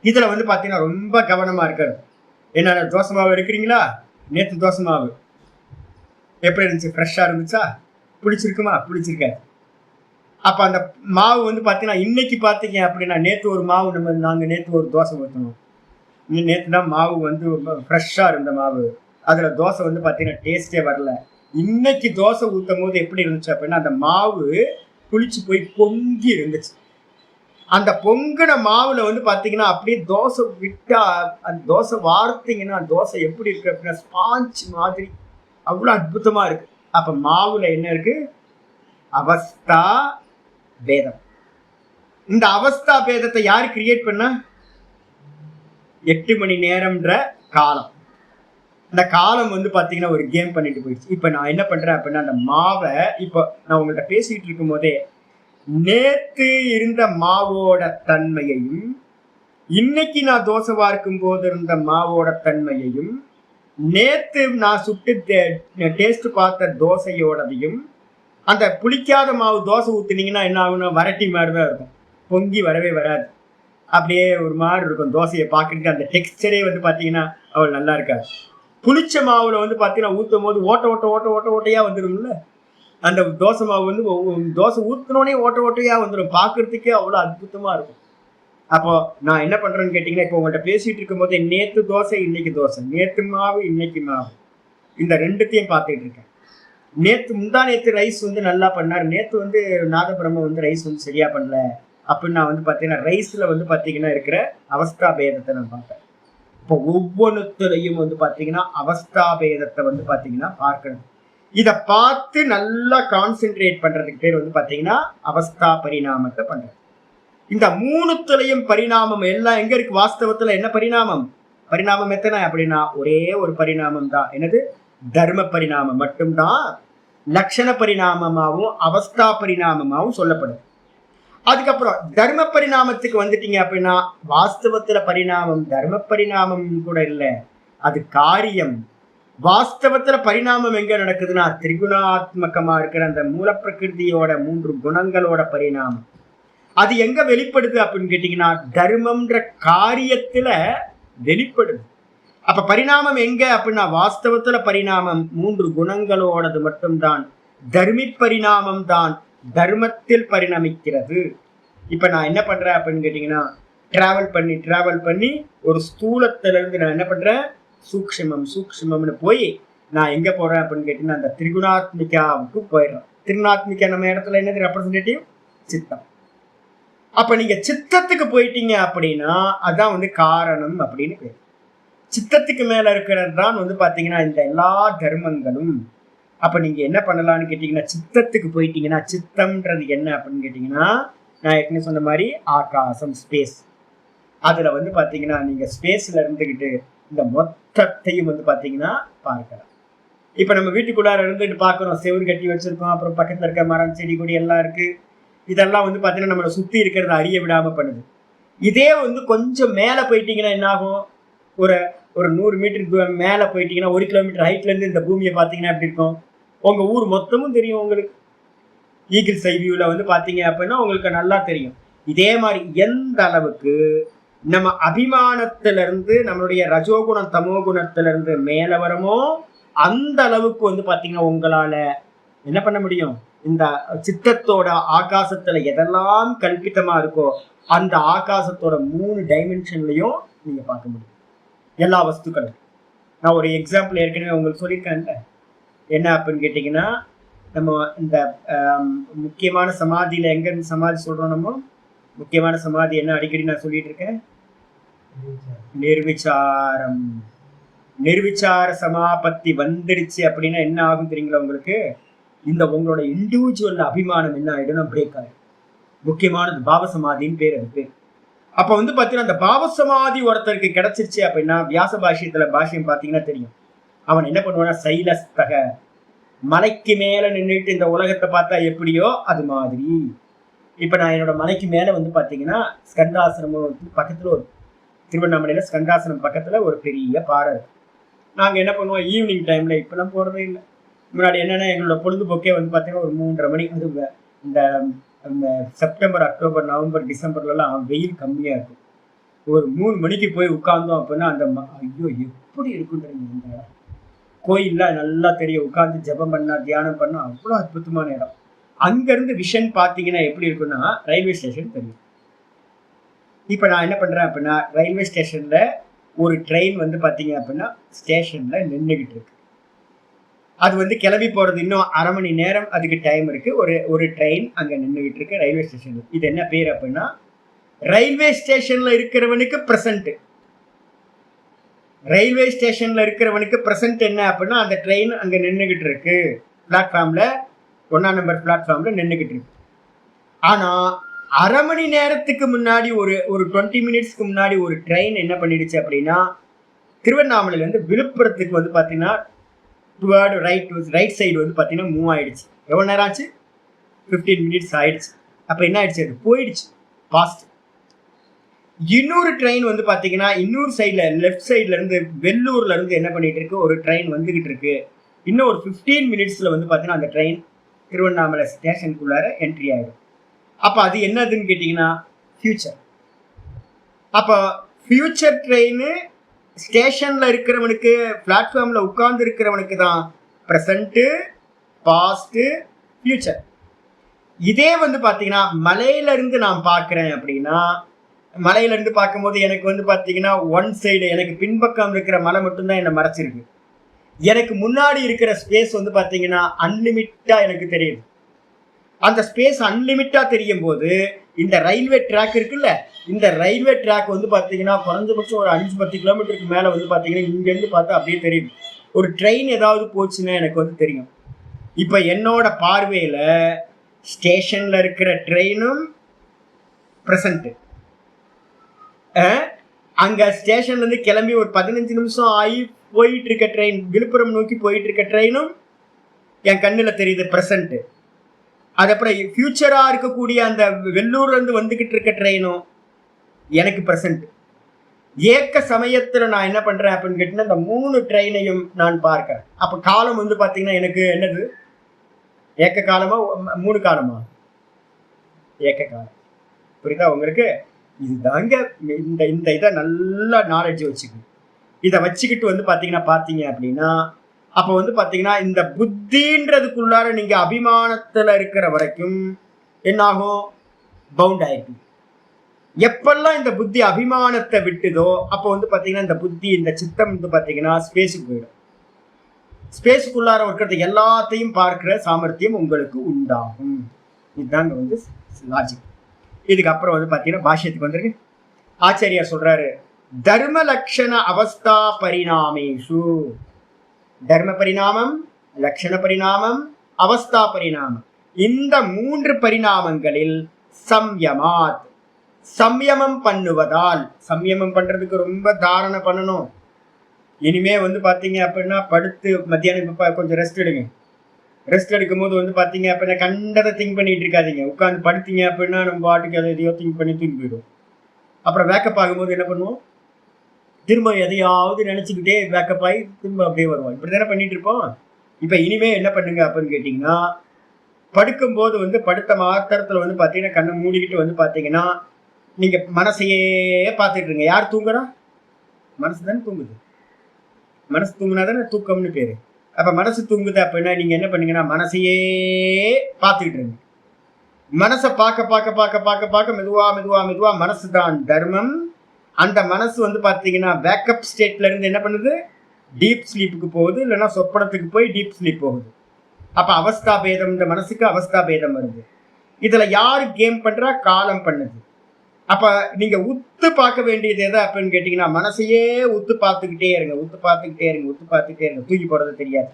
இதுல வந்து பாத்தீங்கன்னா ரொம்ப கவனமா இருக்கிறது. என்ன தோசை மாவு இருக்கிறீங்களா, நேற்று தோசை மாவு எப்படி இருந்துச்சு, ஃப்ரெஷ்ஷா இருந்துச்சா, பிடிச்சிருக்குமா, பிடிச்சிருக்காது. அப்ப அந்த மாவு வந்து பாத்தீங்கன்னா இன்னைக்கு பாத்தீங்க அப்படின்னா நேற்று ஒரு மாவு நாங்க நேற்று ஒரு தோசை ஊற்றணும், நேற்று தான் மாவு வந்து ஃப்ரெஷ்ஷா இருந்த மாவு, அதுல தோசை வந்து பாத்தீங்கன்னா டேஸ்டே வரல. இன்னைக்கு தோசை ஊற்றும் போது எப்படி இருந்துச்சு அப்படின்னா அந்த மாவு புளிச்சு போய் பொங்கி இருந்துச்சு. அந்த பொங்கின மாவுல வந்து பாத்தீங்கன்னா அப்படியே தோசை விட்டா அந்த தோசை வார்த்தீங்கன்னா தோசை எப்படி இருக்கு அப்படின்னா ஸ்பாஞ்ச் மாதிரி அவ்வளவு அற்புதமா இருக்கு. அப்ப மாவுல என்ன இருக்கு, அவஸ்தா பேதம். இந்த அவஸ்தா பேதத்தை யாரு கிரியேட் பண்ண, 8 மணி நேரம்ன்ற காலம். இந்த காலம் வந்து பாத்தீங்கன்னா ஒரு கேம் பண்ணிட்டு போயிடுச்சு. இப்ப நான் என்ன பண்றேன் அப்படின்னா அந்த மாவை இப்போ நான் உங்கள்கிட்ட பேசிட்டு இருக்கும் போதே நேத்து இருந்த மாவோட தன்மையையும் இன்னைக்கு நான் தோசை வார்க்கும் போது இருந்த மாவோட தன்மையையும் நேத்து நான் சுட்டு டேஸ்ட் பார்த்த தோசையோடதையும் அந்த புளிக்காத மாவு தோசை ஊத்துனீங்கன்னா என்ன ஆகும்னா வரட்டி மாதிரிதான் இருக்கும், பொங்கி வரவே வராது, அப்படியே ஒரு மாதிரி இருக்கும். தோசையை பார்க்கறதுக்கு அந்த டெக்ஸ்டரே வந்து பாத்தீங்கன்னா அவள் நல்லா இருக்காது. புளிச்ச மாவுல வந்து பாத்தீங்கன்னா ஊத்தும் போது ஓட்டையா வந்துடும்ல, அந்த தோசை மாவு வந்து தோசை ஊத்தினோடனே ஓட்டையா வந்துடும், பாக்குறதுக்கே அவ்வளவு அற்புதமா இருக்கும். அப்போ நான் என்ன பண்றேன்னு கேட்டீங்கன்னா இப்போ உங்கள்கிட்ட பேசிட்டு இருக்கும் போது நேத்து தோசை இன்னைக்கு தோசை, நேத்து மாவு இன்னைக்கு மாவு, இந்த ரெண்டுத்தையும் பார்த்துட்டு இருக்கேன். முந்தா நேத்து ரைஸ் வந்து நல்லா பண்ணார், நேத்து வந்து நாதபிரம்ம வந்து ரைஸ் வந்து சரியா பண்ணல அப்படின்னு நான் வந்து பாத்தீங்கன்னா ரைஸ்ல வந்து பாத்தீங்கன்னா இருக்கிற அவஸ்தா பேதத்தை நான் பார்ப்பேன். இப்போ ஒவ்வொன்றுத்துலையும் வந்து பாத்தீங்கன்னா அவஸ்தா பேதத்தை வந்து பாத்தீங்கன்னா பார்க்கணும். இதை பார்த்து நல்லா கான்சென்ட்ரேட் பண்றதுக்கு பேர் வந்து பாத்தீங்கன்னா அவஸ்தா பரிணாமத்தை பண்றது. இந்த மூணுத்துலையும் பரிணாமம் எல்லாம் எங்க இருக்கு, வாஸ்தவத்துல என்ன பரிணாமம், பரிணாமம் எத்தனை அப்படின்னா ஒரே ஒரு பரிணாமம் தான், என்னது தர்ம பரிணாமம் மட்டும்தான் லட்சண பரிணாமமாகவும் அவஸ்தா பரிணாமமாகவும் சொல்லப்படுது. அதுக்கப்புறம் தர்ம பரிணாமத்துக்கு வந்துட்டீங்க அப்படின்னா வாஸ்தவத்துல பரிணாமம் தர்ம பரிணாமம் கூட இல்லை, அது காரியம். வாஸ்தவத்துல பரிணாமம் எங்க நடக்குதுன்னா திரிகுணாத்மகமா இருக்கிற அந்த மூல பிரகிருதியோட 3 குணங்களோட பரிணாமம். அது எங்க வெளிப்படுது அப்படின்னு கேட்டீங்கன்னா தர்மம்ன்ற காரியத்துல வெளிப்படுது. அப்ப பரிணாமம் எங்க அப்படின்னா வாஸ்தவத்துல பரிணாமம் 3 குணங்களோடது மட்டும்தான், தர்மி பரிணாமம் தான் தர்மத்தில் பரிணமிக்கிறது. இப்ப நான் என்ன பண்றேன் அப்படின்னு கேட்டீங்கன்னா டிராவல் பண்ணி ஒரு ஸ்தூலத்துல இருந்து நான் என்ன பண்றேன் சூக்ஷ்மம்னு போய் நான் எங்க போறேன் அப்படின்னு கேட்டீங்கன்னா அந்த திரிகுணாத்மிகாவுக்கு போயிடுறேன். திரிகுணாத்மிகா நம்ம இடத்துல என்னது ரெப்ரசன்டேட்டிவ், சித்தம். அப்ப நீங்க சித்தத்துக்கு போயிட்டீங்க அப்படின்னா அதான் வந்து காரணம் அப்படின்னு பேர். சித்தத்துக்கு மேல இருக்கிறது தான் வந்து பாத்தீங்கன்னா இந்த எல்லா தர்மங்களும். அப்ப நீங்க என்ன பண்ணலாம்னு கேட்டீங்கன்னா சித்தத்துக்கு போயிட்டீங்கன்னா, சித்தம்ன்றது என்ன அப்படின்னு கேட்டீங்கன்னா நான் ஏற்கனவே சொன்ன மாதிரி ஆகாசம், ஸ்பேஸ். அதுல வந்து பாத்தீங்கன்னா நீங்க ஸ்பேஸ்ல இருந்துகிட்டு இந்த மொத்தத்தையும் வந்து பாத்தீங்கன்னா பார்க்கலாம். இப்ப நம்ம வீட்டுக்குள்ளார இருந்துட்டு பாக்குறோம், செவுரு கட்டி வச்சிருக்கோம், அப்புறம் பக்கத்துல இருக்க மரம் செடி கொடி எல்லாம் இருக்கு. இதெல்லாம் வந்து பாத்தீங்கன்னா நம்மளை சுத்தி இருக்கிறத அறிய விடாம பண்ணுது. இதே வந்து கொஞ்சம் மேல போயிட்டீங்கன்னா என்ன ஆகும்? ஒரு ஒரு 100 மீட்டருக்கு மேல போயிட்டீங்கன்னா, 1 கிலோமீட்டர் ஹைட்ல இருந்து இந்த பூமியை பாத்தீங்கன்னா எப்படி இருக்கும்? உங்க ஊர் மொத்தமும் தெரியும் உங்களுக்கு. ஈகிள்ஸ் ஐ வியூல வந்து பாத்தீங்க அப்படின்னா உங்களுக்கு நல்லா தெரியும். இதே மாதிரி எந்த அளவுக்கு நம்ம அபிமானத்துல இருந்து நம்மளுடைய ரஜோகுணம் தமோகுணத்துல இருந்து மேல வரமோ அந்த அளவுக்கு வந்து பாத்தீங்கன்னா உங்களால என்ன பண்ண முடியும்? இந்த சித்தத்தோட ஆகாசத்துல எதெல்லாம் கல்பித்தமா இருக்கோ அந்த ஆகாசத்தோட 3 டைமென்ஷன்லயும் நீங்க பார்க்க முடியும் எல்லா வஸ்துக்களும். நான் ஒரு எக்ஸாம்பிள் ஏற்கனவே உங்களுக்கு சொல்லியிருக்கேன்ல, என்ன அப்படின்னு கேட்டீங்கன்னா, நம்ம இந்த முக்கியமான சமாதியில எங்க இருந்து சமாதி சொல்றோம்? நம்ம முக்கியமான சமாதி என்ன அடிக்கடி நான் சொல்லிட்டு இருக்கேன், நிர்விச்சாரம். நிர்விச்சார சமாபத்தி வந்துடுச்சு அப்படின்னா என்ன ஆகும் தெரியுங்களா உங்களுக்கு? இந்த உங்களோட இண்டிவிஜுவல் அபிமானம் என்ன ஆயிடும்? பிரேக் ஆயிடும். முக்கியமானது பாவசமாதின்னு பேர். அது பேர். அப்ப வந்து பாத்தீங்கன்னா அந்த பாவசமாதி ஒருத்தருக்கு கிடைச்சிருச்சு அப்படின்னா, வியாச பாஷ்யம் பாத்தீங்கன்னா தெரியும். அவன் என்ன பண்ணுவான்னா, சைலஸ்தக, மலைக்கு மேல நின்றுட்டு இந்த உலகத்தை பார்த்தா எப்படியோ அது மாதிரி. இப்ப நான் என்னோட மலைக்கு மேல வந்து பாத்தீங்கன்னா ஸ்கந்தாசிரமம் பக்கத்துல ஒரு திருவண்ணாமலையில ஸ்கந்தாசிரமம் பக்கத்துல ஒரு பெரிய பாறை இருக்கு. நாங்க என்ன பண்ணுவோம், ஈவினிங் டைம்ல இப்பெல்லாம் போறதே இல்லை. முன்னாடி என்னன்னா எங்களோட பொழுதுபோக்கே வந்து பாத்தீங்கன்னா ஒரு 3:30 மணி, அது இந்த செப்டம்பர், அக்டோபர், நவம்பர், டிசம்பர்லாம் வெயில் கம்மியா இருக்கும். ஒரு 3 மணிக்கு போய் உட்கார்ந்தோம் அப்படின்னா அந்த ஐயோ எப்படி இருக்குன்றீங்க. இந்த இடம் கோயில்ல நல்லா தெரியும். உட்கார்ந்து ஜெபம் பண்ணா தியானம் பண்ணா அவ்வளோ அற்புதமான இடம். அங்க இருந்து விஷன் பாத்தீங்கன்னா எப்படி இருக்குன்னா ரயில்வே ஸ்டேஷன் தெரியும். இப்ப நான் என்ன பண்றேன் அப்படின்னா, ரயில்வே ஸ்டேஷன்ல ஒரு ட்ரெயின் வந்து பாத்தீங்க அப்படின்னா ஸ்டேஷன்ல நின்றுகிட்டு இருக்கு. அது வந்து கிளம்பி போறது இன்னும் 1/2 மணி நேரம் அதுக்கு டைம் இருக்கு. ஒரு ட்ரெயின் அங்க நின்றுகிட்டு இருக்கு ரயில்வே ஸ்டேஷன்ல. இது என்ன பேர் அப்படின்னா, ரயில்வே ஸ்டேஷன்ல இருக்கிறவனுக்கு பிரசன்ட். ரயில்வே ஸ்டேஷன்ல இருக்கிறவனுக்கு பிரசன்ட் என்ன அப்படின்னா, அந்த ட்ரெயின் அங்க நின்றுகிட்டு இருக்கு. பிளாட்ஃபார்ம்ல 1ஆம் நம்பர் பிளாட்ஃபார்ம்ல நின்றுகிட்டு இருக்கு. ஆனா 1/2 மணி நேரத்துக்கு முன்னாடி ஒரு 20 மினிட்ஸ்க்கு முன்னாடி ஒரு ட்ரெயின் என்ன பண்ணிடுச்சு அப்படின்னா, திருவண்ணாமலையில இருந்து விழுப்புரத்துக்கு வந்து பாத்தீங்கன்னா டுவர்டு ரைட் சைடு வந்து பாத்தீங்கன்னா மூவ் ஆயிடுச்சு. எவ்வளவு நேரம் ஆச்சு? 15 மினிட்ஸ் ஆயிடுச்சு. அப்ப என்ன ஆயிடுச்சு? அது போயிடுச்சு பாஸ்ட். இன்னொரு ட்ரெயின் வந்து பாத்தீங்கன்னா இன்னொரு சைட்ல லெஃப்ட் சைட்ல இருந்து வெள்ளூர்ல இருந்து என்ன பண்ணிட்டு இருக்கு, ஒரு ட்ரெயின் வந்துகிட்டு இருக்கு. இன்னும் ஒரு 15 மினிட்ஸ்ல வந்து பாத்தீங்கன்னா அந்த ட்ரெயின் திருவண்ணாமலை ஸ்டேஷனுக்குள்ளார என்ட்ரி ஆயிடும். அப்ப அது என்னதுன்னு கேட்டீங்கன்னா ஃபியூச்சர். அப்ப ஃபியூச்சர் ட்ரெயின் ஸ்டேஷன்ல இருக்கிறவனுக்கு, பிளாட்ஃபார்ம்ல உட்கார்ந்து இருக்கிறவனுக்கு தான் பிரசன்ட், பாஸ்ட், ஃபியூச்சர். இதே வந்து பாத்தீங்கன்னா மலையில இருந்து நான் பாக்குறேன் அப்படின்னா, மலையில இருந்து பார்க்கும்போது எனக்கு வந்து பாத்தீங்கன்னா ஒன் சைடு, எனக்கு பின்பக்கம் இருக்கிற மலை மட்டும்தான் என்னை மறைச்சிருக்கு. எனக்கு முன்னாடி இருக்கிற ஸ்பேஸ் வந்து பாத்தீங்கன்னா அன்லிமிட்டா எனக்கு தெரியுது. அந்த ஸ்பேஸ் அன்லிமிட்டா தெரியும் போது இந்த ரயில்வே ட்ராக் இருக்குல்ல, இந்த ரயில்வே ட்ராக் வந்து பாத்தீங்கன்னா குறைஞ்சபட்சம் ஒரு 5-10 கிலோமீட்டருக்கு மேல வந்து பாத்தீங்கன்னா இங்க இருந்து பார்த்தா அப்படியே தெரியும். ஒரு ட்ரெயின் ஏதாவது போச்சுன்னா எனக்கு வந்து தெரியும். இப்ப என்னோட பார்வையில ஸ்டேஷன்ல இருக்கிற ட்ரெயினும் பிரசன்ட், அங்க ஸ்டேஷன்ல இருந்து கிளம்பி ஒரு 15 நிமிஷம் ஆகி போயிட்டு இருக்க ட்ரெயின், விழுப்புரம் நோக்கி போயிட்டு இருக்க ட்ரெயினும் என் கண்ணுல தெரியுது பிரசன்ட். அதுக்கப்புறம் ஃபியூச்சரா இருக்கக்கூடிய அந்த வெள்ளூர்ல இருந்து வந்துகிட்டு இருக்க ட்ரெயினும் எனக்கு பிரசன்ட். ஏக்க சமயத்துல நான் என்ன பண்றேன் அப்படின்னு கேட்டீங்கன்னா, இந்த 3 ட்ரெயினையும் நான் பார்க்கிறேன். அப்ப காலம் வந்து பாத்தீங்கன்னா எனக்கு என்னது, ஏக்க காலமா 3 காலமா? ஏக்க காலம். புரியுதா உங்களுக்கு? இதுதாங்க இந்த இதை நல்லா நாலேஜ் வச்சுக்கணும். இதை வச்சுக்கிட்டு வந்து பாத்தீங்க அப்படின்னா, அப்ப வந்து பாத்தீங்கன்னா இந்த புத்தின்றதுக்குள்ளார நீங்க அபிமானத்துல இருக்கிற வரைக்கும் என்னாகும், பவுண்ட் ஆயிருக்கு. எப்பெல்லாம் இந்த புத்தி அபிமானத்தை விட்டுதோ அப்ப வந்து பாத்தீங்கன்னா இந்த புத்தி, இந்த சித்தம் வந்து பாத்தீங்கன்னா ஸ்பேஸுக்கு போயிடும். ஸ்பேஸுக்குள்ளார இருக்கிறது எல்லாத்தையும் பார்க்கிற சாமர்த்தியம் உங்களுக்கு உண்டாகும். இதுதாங்க வந்து லாஜிக். இதுக்கப்புறம் வந்து பாத்தீங்கன்னா பாஷ்யத்துக்கு வந்துருக்கு. ஆச்சாரியார் சொல்றாரு, தர்ம லட்சண அவஸ்தா பரிணாமேஷு. தர்ம பரிணாமம், லட்சண பரிணாமம், அவஸ்தா பரிணாமம், இந்த 3 பரிணாமங்களில் சம்யமாத், சம்யமம் பண்ணுவதால், சம்யமம் பண்றதுக்கு ரொம்ப தாரணை பண்ணணும். இனிமே வந்து பாத்தீங்க அப்படின்னா படுத்து மத்தியானம் கொஞ்சம் ரெஸ்ட் எடுங்க. ரெஸ்ட் எடுக்கும் போது வந்து பாத்தீங்க அப்படின்னா கண்டதை திங்க் பண்ணிட்டு இருக்காதீங்க. உட்காந்து படுத்தீங்க அப்படின்னா நம்ம பாட்டுக்கு அதை எதையோ திங்க் பண்ணி தூக்கி போயிடும். அப்புறம் வேக்கப் ஆகும்போது என்ன பண்ணுவோம், திரும்ப எதையாவது நினைச்சுக்கிட்டே வேக்கப் ஆகி திரும்ப அப்படியே வருவோம். இப்படி தானே பண்ணிட்டு இருப்போம். இப்ப இனிமே என்ன பண்ணுங்க அப்படின்னு கேட்டீங்கன்னா, படுக்கும்போது வந்து படுத்த மாத்திரத்துல வந்து பாத்தீங்கன்னா கண்ணை மூடிக்கிட்டு வந்து பாத்தீங்கன்னா நீங்க மனசையே பார்த்துட்டு இருங்க. யார் தூங்குறா? மனசு தானே தூங்குது. மனசு தூங்குனா தானே தூக்கம்னு பேரு. அப்ப மனசு தூங்குது அப்படின்னா நீங்க என்ன பண்ணீங்கன்னா மனசையே பார்த்துக்கிட்டு இருங்க. மனசை பார்க்க பார்க்க பார்க்க பார்க்க பார்க்க மெதுவா மெதுவா மெதுவா மனசு தான் தர்மம். அந்த மனசு வந்து பாத்தீங்கன்னா பேக்கப் ஸ்டேட்ல இருந்து என்ன பண்ணுது, டீப் ஸ்லீப்புக்கு போகுது, இல்லைன்னா சொப்பனத்துக்கு போய் டீப் ஸ்லீப் போகுது. அப்ப அவஸ்தா பேதம், இந்த மனசுக்கு அவஸ்தா பேதம் வருது. இதுல யாரு கேம் பண்றா? காலம் பண்ணுது. அப்ப நீங்க உத்து பார்க்க வேண்டியது எதை அப்படின்னு கேட்டீங்கன்னா, மனசையே உத்து பார்த்துக்கிட்டே இருங்க, உத்து பார்த்துக்கிட்டே இருங்க, உத்து பார்த்துக்கிட்டே இருங்க. தூக்கி போறது தெரியாது.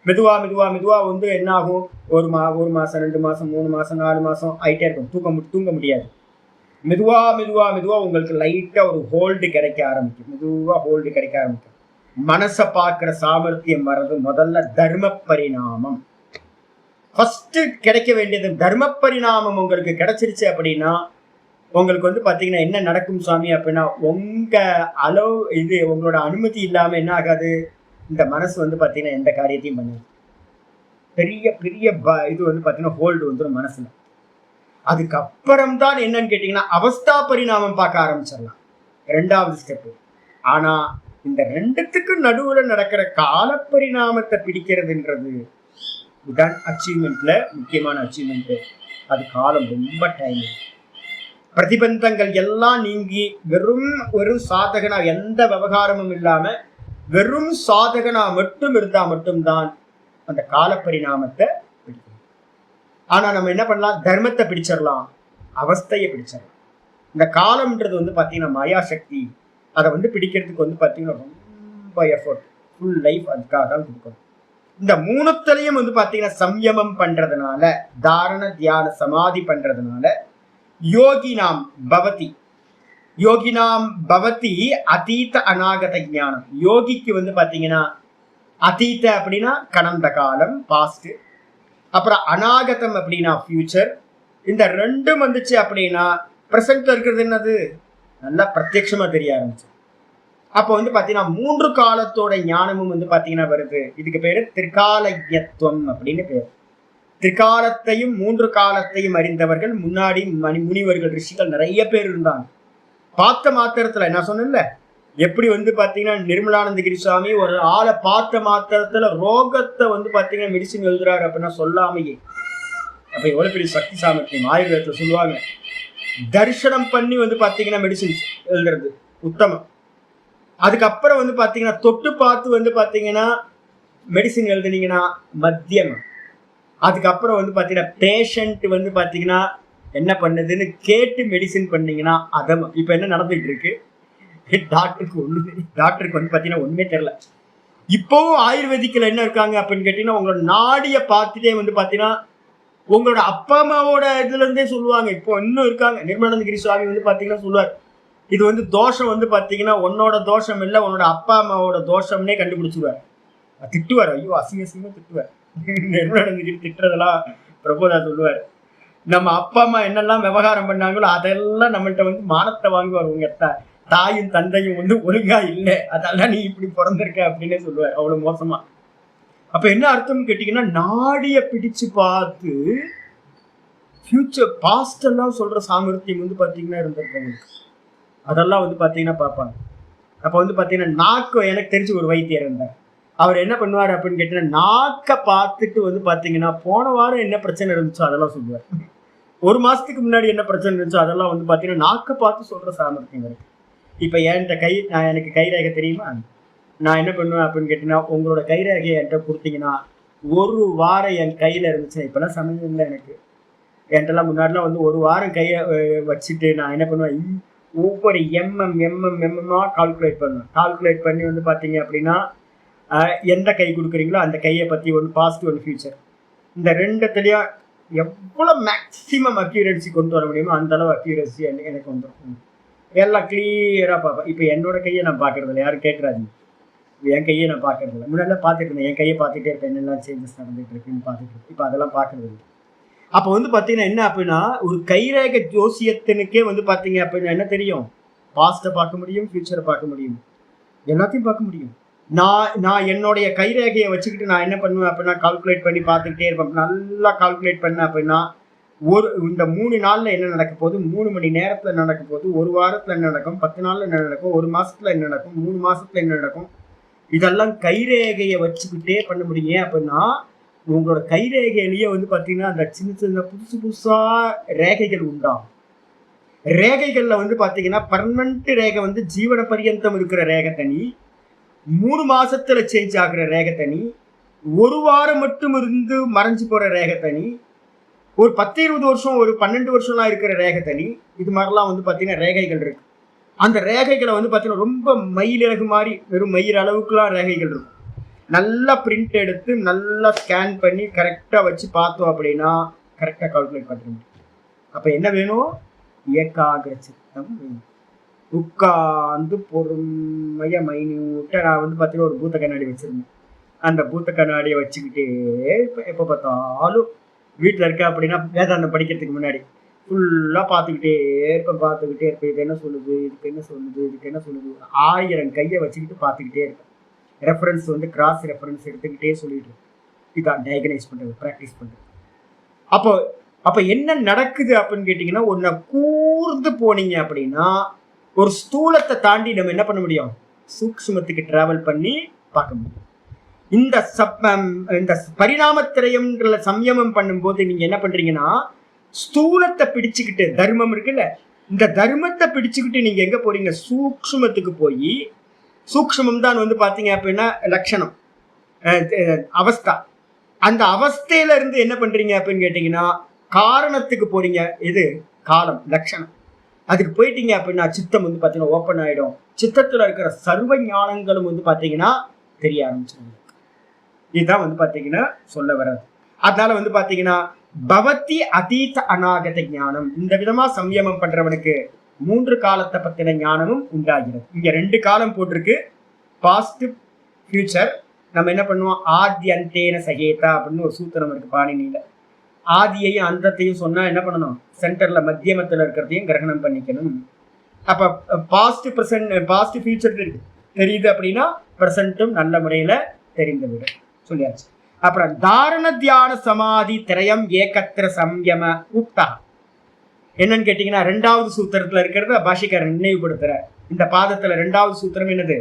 மெதுவா மெதுவா மெதுவா வந்து என்ன ஆகும், ஒரு மாசம் 2 மாசம் 3 மாசம் 4 மாசம் ஆயிட்டே இருக்கும். தூங்க முடியாது. மெதுவா மெதுவா மெதுவா உங்களுக்கு லைட்டா ஒரு ஹோல்டு கிடைக்க ஆரம்பிக்கும். மெதுவா ஹோல்டு கிடைக்க ஆரம்பிக்கும். மனசை பார்க்கிற சாமர்த்தியம் வர்றது முதல்ல தர்ம பரிணாமம். ஃபர்ஸ்ட் கிடைக்க வேண்டியது தர்ம பரிணாமம். உங்களுக்கு கிடைச்சிருச்சு அப்படின்னா உங்களுக்கு வந்து பாத்தீங்கன்னா என்ன நடக்கும் சுவாமி அப்படின்னா, உங்க உங்களோட அனுமதி இல்லாம என்ன ஆகாது, இந்த மனசு வந்து பாத்தீங்கன்னா எந்த காரியத்தையும் பண்ணுது. பெரிய பெரிய இது வந்து பாத்தீங்கன்னா ஹோல்டு வந்துடும் மனசுல. அதுக்கப்புறம் தான் என்னன்னு கேட்டீங்கன்னா அவஸ்தா பரிணாமம் பார்க்க ஆரம்பிச்சிடலாம், 2வது ஸ்டெப். ஆனா இந்த ரெண்டுத்துக்கும் நடுவுல நடக்கிற கால பரிணாமத்தை பிடிக்கிறதுன்றது இதுதான் அச்சீவ்மெண்ட்ல முக்கியமான அச்சீவ்மெண்ட். அது காலம் ரொம்ப டைம். பிரதிபந்தங்கள் எல்லாம் நீங்கி வெறும் ஒரு சாதகனா, எந்த விவகாரமும் இல்லாம வெறும் சாதகனா மட்டும் இருந்தா மட்டும்தான் அந்த கால பரிணாமத்தை பிடிக்கும். ஆனா நம்ம என்ன பண்ணலாம், தர்மத்தை பிடிச்சிடலாம், அவஸ்தையை பிடிச்சிடலாம். இந்த காலம்ன்றது வந்து பாத்தீங்கன்னா மாயா சக்தி. அதை வந்து பிடிக்கிறதுக்கு வந்து பாத்தீங்கன்னா ரொம்ப எஃபோர்ட், ஃபுல் லைஃப் அதுக்காக தான் கொடுக்கணும். இந்த 3த்துலயும் வந்து பாத்தீங்கன்னா சம்யமம் பண்றதுனால, தாரண தியான சமாதி பண்றதுனால யோகினாம் பவதி அதீத அநாகத ஞானம். யோகிக்கு வந்து பாத்தீங்கன்னா அதீத அப்படின்னா கடந்த காலம், பாஸ்ட். அப்புறம் அநாகதம் அப்படின்னா ஃபியூச்சர். இந்த 2ம் வந்துச்சு அப்படின்னா பிரசன்ட்ல இருக்கிறது என்னது, நல்லா பிரத்யட்சமா தெரிய ஆரம்பிச்சு. அப்போ வந்து பாத்தீங்கன்னா 3 காலத்தோட ஞானமும் வந்து பாத்தீங்கன்னா வருது. இதுக்கு பேரு திரிகாலயத்துவம் அப்படின்னு பேரு. திரிகாலத்தையும் 3 காலத்தையும் அறிந்தவர்கள் முன்னாடி முனிவர்கள், ரிஷிகள் நிறைய பேர் இருந்தாங்க. பார்த்த மாத்திரத்துல நான் சொன்னேன்ல, எப்படி வந்து பாத்தீங்கன்னா நிர்மலானந்தகிரி சுவாமி ஒரு ஆளை பார்த்த மாத்திரத்துல ரோகத்தை வந்து பாத்தீங்கன்னா மெடிசின் எழுதுறாரு அப்படின்னா சொல்லாமையே. அப்ப எவ்வளவு பெரிய சக்தி சாமர்த்தியம். ஆயுர்வேதத்துல சொல்லுவாங்க, தரிசனம் பண்ணி வந்து பாத்தீங்கன்னா மெடிசின் எழுதுறது உத்தமம். அதுக்கப்புறம் வந்து பாத்தீங்கன்னா தொட்டு பார்த்து வந்து பாத்தீங்கன்னா மெடிசின் எழுதுனீங்கன்னா மத்தியமம். அதுக்கப்புறம் வந்து பாத்தீங்கன்னா பேஷண்ட் வந்து பாத்தீங்கன்னா என்ன பண்ணுதுன்னு கேட்டு மெடிசின் பண்ணீங்கன்னா அதம். இப்ப என்ன நடந்துட்டு இருக்கு, டாக்டருக்கு வந்து பாத்தீங்கன்னா ஒண்ணுமே தெரியல. இப்பவும் ஆயுர்வேதிக்ல என்ன இருக்காங்க அப்படின்னு கேட்டீங்கன்னா, உங்களோட நாடிய பார்த்துட்டே வந்து பாத்தீங்கன்னா உங்களோட அப்பா அம்மாவோட இதுல இருந்தே சொல்லுவாங்க. இப்போ இன்னும் இருக்காங்க. நிர்மலானந்தகிரி சுவாமி வந்து பாத்தீங்கன்னா சொல்லுவார், இது வந்து தோஷம் வந்து பாத்தீங்கன்னா உன்னோட தோஷம் இல்லை, உன்னோட அப்பா அம்மாவோட தோஷம்னே கண்டுபிடிச்சுடுவார். திட்டுவார், ஐயோ அசிங்கமா திட்டுவார். நிர்மலானந்தகிரி திட்டுறதெல்லாம் பிரபோதா சொல்லுவார், நம்ம அப்பா அம்மா என்னெல்லாம் விவகாரம் பண்ணாங்களோ அதெல்லாம் நம்மள்கிட்ட வந்து மானத்தை வாங்குவார். உங்க தாயும் தந்தையும் வந்து ஒழுங்கா இல்லை, அதெல்லாம் நீ இப்படி பிறந்திருக்க அப்படின்னே சொல்லுவார், அவ்வளவு மோசமா. அப்ப என்ன அர்த்தம் கேட்டீங்கன்னா, நாடிய பிடிச்சு பார்த்து ஃபியூச்சர் பாஸ்ட் எல்லாம் சொல்ற சாமர்த்தியம் வந்து பாத்தீங்கன்னா இருந்திருக்காங்க. அதெல்லாம் வந்து பாத்தீங்கன்னா பார்ப்பாங்க. அப்ப வந்து பாத்தீங்கன்னா நாக்கு, எனக்கு தெரிஞ்சு ஒரு வைத்தியர் இருந்தார். அவர் என்ன பண்ணுவார் அப்படின்னு கேட்டீங்கன்னா, நாக்கை பார்த்துட்டு வந்து பாத்தீங்கன்னா போன வாரம் என்ன பிரச்சனை இருந்துச்சோ அதெல்லாம் சொல்லுவார். 1 மாசத்துக்கு முன்னாடி என்ன பிரச்சனை இருந்துச்சோ அதெல்லாம் வந்து பாத்தீங்கன்னா நாக்கை பார்த்து சொல்ற சாமர்த்தியம் இருக்கு. இப்ப என்கிட்ட எனக்கு கைரேகை தெரியுமா, நான் என்ன பண்ணுவேன் அப்படின்னு கேட்டீங்கன்னா, உங்களோட கைரேகையை என்கிட்ட கொடுத்தீங்கன்னா 1 வாரம் என் கையில இருந்துச்சு. இப்பெல்லாம் சமயம் இல்லை எனக்கு. என்கிட்டலாம் முன்னாடிலாம் வந்து 1 வாரம் கையை வச்சுட்டு நான் என்ன பண்ணுவேன், ஒவ்வொரு எம்எம்மா கால்குலேட் பண்ணுவேன். கால்குலேட் பண்ணி வந்து பாத்தீங்க அப்படின்னா எந்த கை கொடுக்குறீங்களோ அந்த கையை பத்தி ஒன்று பாசிட்டிவ் ஒன்று ஃபியூச்சர், இந்த 2த்துலயும் எவ்வளவு மேக்சிமம் அக்யூரன்சி கொண்டு வர முடியுமோ அந்த அளவு அக்யூரன்சி எனக்கு வந்துடும். எல்லாம் கிளியரா பார்ப்பேன். இப்போ என்னோட கையை நான் பார்க்கறது இல்லை, யாரும் கேட்கறாதீங்க. என் கையை நான் பார்க்கறது இல்லை. முன்னாடி பார்த்துட்டு இருந்தேன், என் கையை பார்த்துட்டே இருப்பேன், என்னெல்லாம் சேஞ்சஸ் நடந்துட்டு இருக்குன்னு பார்த்துட்டு இருக்கேன். இப்போ அதெல்லாம் பார்க்கறது இல்லை. அப்போ வந்து பார்த்தீங்கன்னா என்ன அப்படின்னா, ஒரு கைரேக ஜோசியத்தினுக்கே வந்து பார்த்தீங்க அப்படின்னா என்ன தெரியும், பாஸ்ட்டை பார்க்க முடியும், ஃபியூச்சரை பார்க்க முடியும், எல்லாத்தையும் பார்க்க முடியும். நான் என்னுடைய கைரேகையை வச்சுக்கிட்டு நான் என்ன பண்ணுவேன் அப்படின்னா கால்குலேட் பண்ணி பார்த்துக்கிட்டே இருப்பேன். நல்லா கால்குலேட் பண்ணேன் அப்படின்னா இந்த 3 நாளில் என்ன நடக்க போகுது, 3 மணி நேரத்தில் நடக்க போகுது, 1 வாரத்தில் என்ன நடக்கும், 10 நாளில் என்ன நடக்கும், 1 மாதத்தில் என்ன நடக்கும், 3 மாதத்தில் என்ன நடக்கும், இதெல்லாம் கைரேகையை வச்சுக்கிட்டே பண்ண முடியும். ஏன் அப்படின்னா உங்களோட கைரேகையிலேயே வந்து பார்த்தீங்கன்னா அந்த சின்ன சின்ன புதுசாக ரேகைகள் உண்டாகும். ரேகைகளில் வந்து பார்த்தீங்கன்னா பர்மனண்ட் ரேகை வந்து ஜீவன பரியந்தம் இருக்கிற ரேகை தனி, 3 மாசத்துல சேஞ்ச் ஆகுற ரேகை தனி, 1 வாரம் மட்டும் இருந்து மறைஞ்சு போற ரேகை தனி, ஒரு 10-20 வருஷம், ஒரு 12 வருஷம்லாம் இருக்கிற ரேகை தனி. இது மாதிரிலாம் வந்து பார்த்தீங்கன்னா ரேகைகள் இருக்கு. அந்த ரேகைகளை வந்து பார்த்தீங்கன்னா ரொம்ப மயிலிறகு மாதிரி வெறும் மயிர் அளவுக்குலாம் ரேகைகள் இருக்கும். நல்லா பிரிண்ட் எடுத்து நல்லா ஸ்கேன் பண்ணி கரெக்டாக வச்சு பார்த்தோம் அப்படின்னா கரெக்டாக கால்குலேட் பண்ண முடியும். அப்போ என்ன வேணும், ஏகாகிர சித்தம் வேணும். உட்காந்து பொறுமையாக மைன்யூட்டாக நான் வந்து பார்த்தீங்கன்னா ஒரு பூத்த கண்ணாடி வச்சுருந்தேன். அந்த பூத்த கண்ணாடியை வச்சுக்கிட்டே எப்போ பார்த்தாலும் வீட்டில் இருக்க அப்படின்னா வேதாந்தம் படிக்கிறதுக்கு முன்னாடி ஃபுல்லாக பார்த்துக்கிட்டே இருப்பேன். இது என்ன சொல்லுது, இதுக்கு என்ன சொல்லுது, இதுக்கு என்ன சொல்லுது, 1000 கையை வச்சுக்கிட்டு பார்த்துக்கிட்டே இருப்பேன். ரெஃபரன்ஸ் வந்து கிராஸ் ரெஃபரன்ஸ் எடுத்துக்கிட்டே சொல்லிட்டு இதான் டயக்னைஸ் பண்ணுறது, ப்ராக்டிஸ் பண்ணுறது. அப்போ என்ன நடக்குது அப்படின்னு கேட்டிங்கன்னா, ஒன்றை கூர்ந்து போனீங்க அப்படின்னா ஒரு ஸ்தூலத்தை தாண்டி நம்ம என்ன பண்ண முடியும், சூக்ஷ்மத்துக்கு டிராவல் பண்ணி பார்க்க முடியும். இந்த பரிணாமத்திரயம்ன்ற சம்யமம் பண்ணும்போது நீங்க என்ன பண்றீங்கன்னா, ஸ்தூலத்தை பிடிச்சுக்கிட்டு தர்மம் இருக்குல்ல, இந்த தர்மத்தை பிடிச்சுக்கிட்டு நீங்க எங்க போறீங்க, சூக்ஷ்மத்துக்கு போய், சூக்ஷ்மம் தான் வந்து பாத்தீங்க அப்படின்னா லட்சணம், அவஸ்தா. அந்த அவஸ்தையில இருந்து என்ன பண்றீங்க அப்படின்னு கேட்டீங்கன்னா காரணத்துக்கு போறீங்க. இது காலம், லட்சணம். அதுக்கு போயிட்டீங்க அப்படின்னா சித்தம் வந்து பாத்தீங்கன்னா ஓப்பன் ஆயிடும். சித்தத்துல இருக்கிற சர்வ ஞானங்களும் வந்து பாத்தீங்கன்னா தெரிய ஆரம்பிச்சிடும். இதுதான் வந்து பாத்தீங்கன்னா சொல்ல வர்றது. அதனால வந்து பாத்தீங்கன்னா பவதி அதீத அநாகத ஞானம். இந்த விதமா சம்யமம் பண்றவனுக்கு 3 காலத்தை பத்தின ஞானமும் உண்டாகிறது. இங்க 2 காலம் போட்டிருக்கு, பாஸ்ட், ஃபியூச்சர். நம்ம என்ன பண்ணுவோம், ஆத்யந்தேன சகேதா அப்படின்னு ஒரு சூத்திரம் இருக்கு பாணினியில. ஆதியையும் அந்தத்தையும் சொன்னா என்ன பண்ணணும், சென்டர்ல மத்தியமத்துல இருக்கிறதையும் கிரகணம் பண்ணிக்கணும். அப்ப பாஸ்ட், பிரசன்ட், பாஸ்ட், ஃபியூச்சர் தெரியுது அப்படின்னா பிரசன்ட்டும் நல்ல முறையில தெரிந்து விடும் சொல்லியாச்சு. அப்புறம் தாரண தியான சமாதி திரயம் ஏகத்திர சம்யம உக்தா. என்னன்னு கேட்டீங்கன்னா 2வது சூத்திரத்துல இருக்கிறத பாஷிகாரன் நினைவுபடுத்துற. இந்த பாதத்துல 2வது சூத்திரம் என்னது,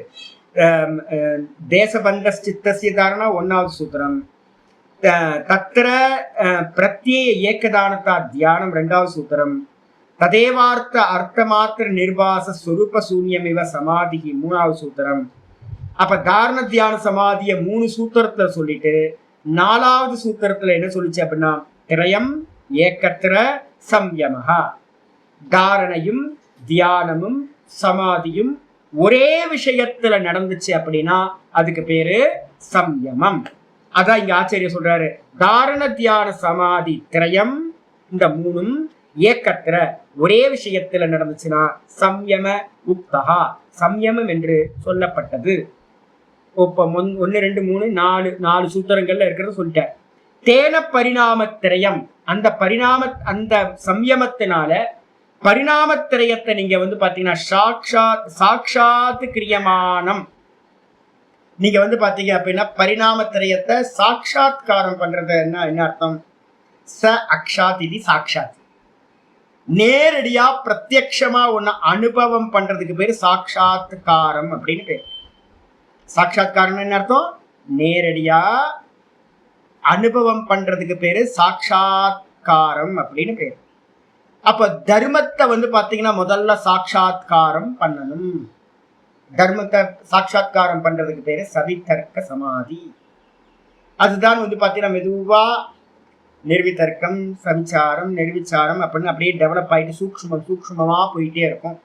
தேசபந்த சித்தசிய தாரணா 1வது சூத்திரம், தத்திர பிரத்யேய ஏகதானதா தியானம் 2வது சூத்திரம், ததேவார்த்த அர்த்தமாத்திர நிர்வாச ஸ்வரூப சூன்யமிவ சமாதி 3வது சூத்திரம். அப்ப தாரண தியான சமாதிய 3 சூத்திரத்துல சொல்லிட்டு 4வது சூத்திரத்துல என்ன சொல்லிச்சு அப்படின்னா திரயம் ஏகத்திர சம்யமஹா. தாரணையும் தியானமும் சமாதியும் ஒரே விஷயத்துல நடந்துச்சு அப்படின்னா அதுக்கு பேரு சம்யமம். அதான் இங்க ஆச்சரிய சொல்றாரு, தாரண தியான சமாதி திரயம் இந்த 3ம் ஏகத்திர ஒரே விஷயத்துல நடந்துச்சுன்னா சம்யம உக்தகா, சம்யமம் என்று சொல்லப்பட்டது. இப்போ 1 2 3 4 சூத்திரங்கள்ல இருக்கிறத சொல்லிட்டார். தேன பரிணாமத்திரயம், அந்த சம்யமத்தினால பரிணாமத்திரயத்தை நீங்க வந்து பாத்தீங்கன்னா சாட்சாத் கிரியமானம். நீங்க வந்து பாத்தீங்க அப்படின்னா பரிணாமத்திரயத்தை சாட்சாத்காரம் பண்றது என்ன அர்த்தம், ச அக்ஷாத் இது சாட்சாத். நேரடியா பிரத்யக்ஷமா ஒன்னு அனுபவம் பண்றதுக்கு பேரு சாட்சாத்காரம் அப்படின்னு பேரு. சாட்சாத்காரம் என்ன அர்த்தம், நேரடியா அனுபவம் பண்றதுக்கு பேரு சாட்சாத்காரம் அப்படின்னு பேரு. அப்ப தர்மத்தை வந்து பாத்தீங்கன்னா முதல்ல சாட்சாத்காரம் பண்ணணும். தர்மத்தை சாட்சாத்காரம் பண்றதுக்கு பேரு சவிதர்க்க சமாதி. அதுதான் வந்து பாத்தீங்கன்னா மெதுவா நிர்விதர்க்கம், சவிச்சாரம், நிர்விச்சாரம் அப்படின்னு அப்படியே டெவலப் ஆயிட்டு சூக்ஷ்மமா போயிட்டே இருக்கும்.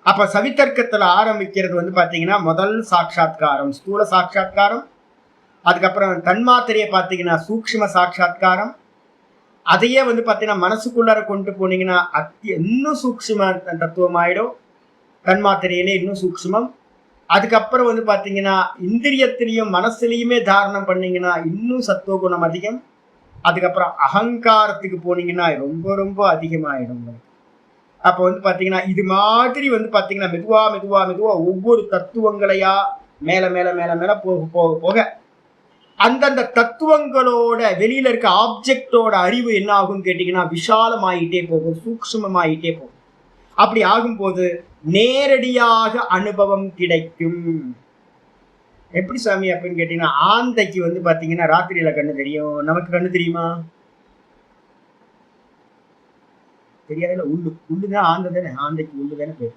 அப்ப சவிதர்க்கத்துல ஆரம்பிக்கிறது வந்து பாத்தீங்கன்னா முதல் சாட்சாத்காரம் ஸ்தூல சாட்சாத்காரம், அதுக்கப்புறம் தன்மாத்திரையை பார்த்தீங்கன்னா சூக்ஷ்ம சாட்சாத்காரம், அதையே வந்து பார்த்தீங்கன்னா மனசுக்குள்ளார கொண்டு போனீங்கன்னா இன்னும் சூக்ஷ்ம தத்துவம் ஆயிடும். தன்மாத்திரையிலே இன்னும் சூக்ஷ்மம். அதுக்கப்புறம் வந்து பார்த்தீங்கன்னா இந்திரியத்திலையும் மனசுலையுமே தாரணம் பண்ணீங்கன்னா இன்னும் சத்துவகுணம் அதிகம். அதுக்கப்புறம் அகங்காரத்துக்கு போனீங்கன்னா ரொம்ப ரொம்ப அதிகமாயிடும். அப்போ வந்து பார்த்தீங்கன்னா இது மாதிரி வந்து பார்த்தீங்கன்னா மெதுவா மெதுவா மெதுவா ஒவ்வொரு தத்துவங்களையா மேல மேல மேல மேல போக போக போக அந்தந்த தத்துவங்களோட வெளியில இருக்க ஆப்ஜெக்டோட அறிவு என்ன ஆகும் கேட்டீங்கன்னா விஷாலமாயிட்டே போகும், சூக்ஷ்மமாயிட்டே போகும். அப்படி ஆகும்போது நேரடியாக அனுபவம் கிடைக்கும். எப்படி சாமி அப்படின்னு கேட்டீங்கன்னா ஆந்தைக்கு வந்து பாத்தீங்கன்னா ராத்திரியில கண்ணு தெரியும், நமக்கு கண்ணு தெரியுமா? தெரியாதுல. உள்ளுதான் ஆந்தை தானே, ஆந்தைக்கு உள்ளு தானே பேரு.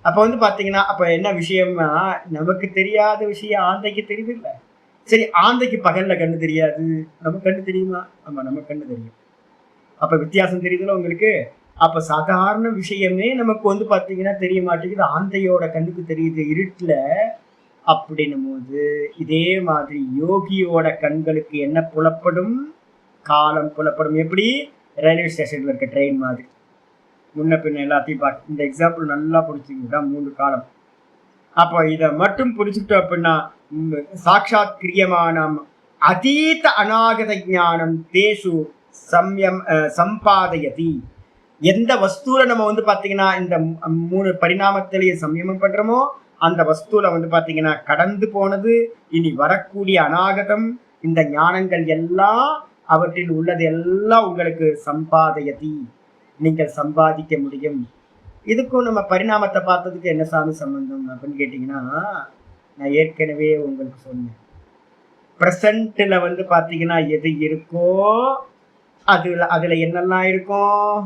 அப்ப வந்து பாத்தீங்கன்னா அப்ப என்ன விஷயம்னா நமக்கு தெரியாத விஷயம் ஆந்தைக்கு தெரியுது இல்ல. சரி, ஆந்தைக்கு பகல்ல கண்ணு தெரியாது, நமக்கு கண்ணு தெரியுமா? ஆமா, நமக்கு கண்ணு தெரியும். அப்ப வித்தியாசம் தெரியுதுல உங்களுக்கு. அப்ப சாதாரண விஷயமே நமக்கு வந்து பாத்தீங்கன்னா தெரிய மாட்டேங்குது, ஆந்தையோட கண்ணுக்கு தெரியுது இருட்டுல. அப்படின்னும் போது இதே மாதிரி யோகியோட கண்களுக்கு என்ன புலப்படும்? காலம் புலப்படும். எப்படி? ரயில்வே ஸ்டேஷன்ல இருக்க ட்ரெயின் மாதிரி முன்ன பின்ன எல்லாத்தையும் பார்த்து. இந்த எக்ஸாம்பிள் நல்லா புரிஞ்சுக்கிட்டா 3 காலம். அப்போ இதை மட்டும் புரிஞ்சுக்கிட்டோம் அப்படின்னா சாட்சாத் கிரியமானம் அதீத அநாகத ஞானம் தேசு சம்பாதயதி. எந்த வஸ்துல நம்ம வந்து பாத்தீங்கன்னா இந்த 3 பரிணாமத்திலேயே சம்யமம் பண்றோமோ அந்த வஸ்துல வந்து பாத்தீங்கன்னா கடந்து போனது, இனி வரக்கூடிய அநாகதம், இந்த ஞானங்கள் எல்லாம் அவற்றில் உள்ளது எல்லாம் உங்களுக்கு சம்பாதயதி, நீங்கள் சம்பாதிக்க முடியும். இதுக்கும் நம்ம பரிணாமத்தை பார்த்ததுக்கு என்ன சாமி சம்பந்தம் அப்படின்னு கேட்டீங்கன்னா, நான் ஏற்கனவே உங்களுக்கு சொன்னேன். பிரசன்ட்ல வந்து பாத்தீங்கன்னா எது இருக்கோ அதுல என்னெல்லாம் இருக்கும்?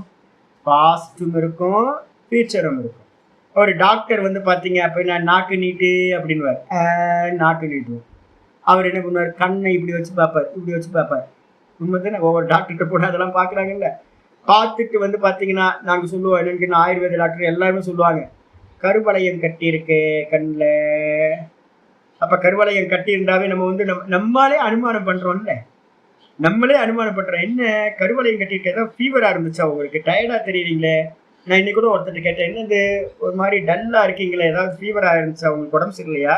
பாஸ்டும் இருக்கும், ஃபியூச்சரும் இருக்கும். ஒரு டாக்டர் வந்து பாத்தீங்க அப்படின்னா நாக்கு நீட்டு அப்படின்வார், நாக்கு நீட்டுவோம். அவர் என்ன பண்ணுவார்? கண்ணை இப்படி வச்சு பார்ப்பார், இப்படி வச்சு பார்ப்பார். உண்மை தானே? ஒவ்வொரு டாக்டர்கிட்ட போனால் அதெல்லாம் பார்க்குறாங்கல்ல. பார்த்துட்டு வந்து பார்த்தீங்கன்னா நாங்கள் சொல்லுவோம் என்னன்னு, ஆயுர்வேத டாக்டர் எல்லாருமே சொல்லுவாங்க கருவளையம் கட்டி இருக்கு கண்ணில். அப்போ கருவளையம் கட்டி இருந்தாவே நம்ம வந்து நம்மளே அனுமானம் பண்ணுறோம்ல, நம்மளே அனுமானம் பண்ணுறோம். என்ன கருவளையம் கட்டியிருக்க, ஏதாவது ஃபீவராக இருந்துச்சா உங்களுக்கு? டயர்டாக தெரியுறீங்களே. நான் இன்னைக்கு கூட ஒருத்தர் கேட்டேன், என்னது ஒரு மாதிரி டல்லாக இருக்கீங்களே, ஏதாவது ஃபீவராக இருந்துச்சா உங்களுக்கு? உடம்பு சரியில்லையா?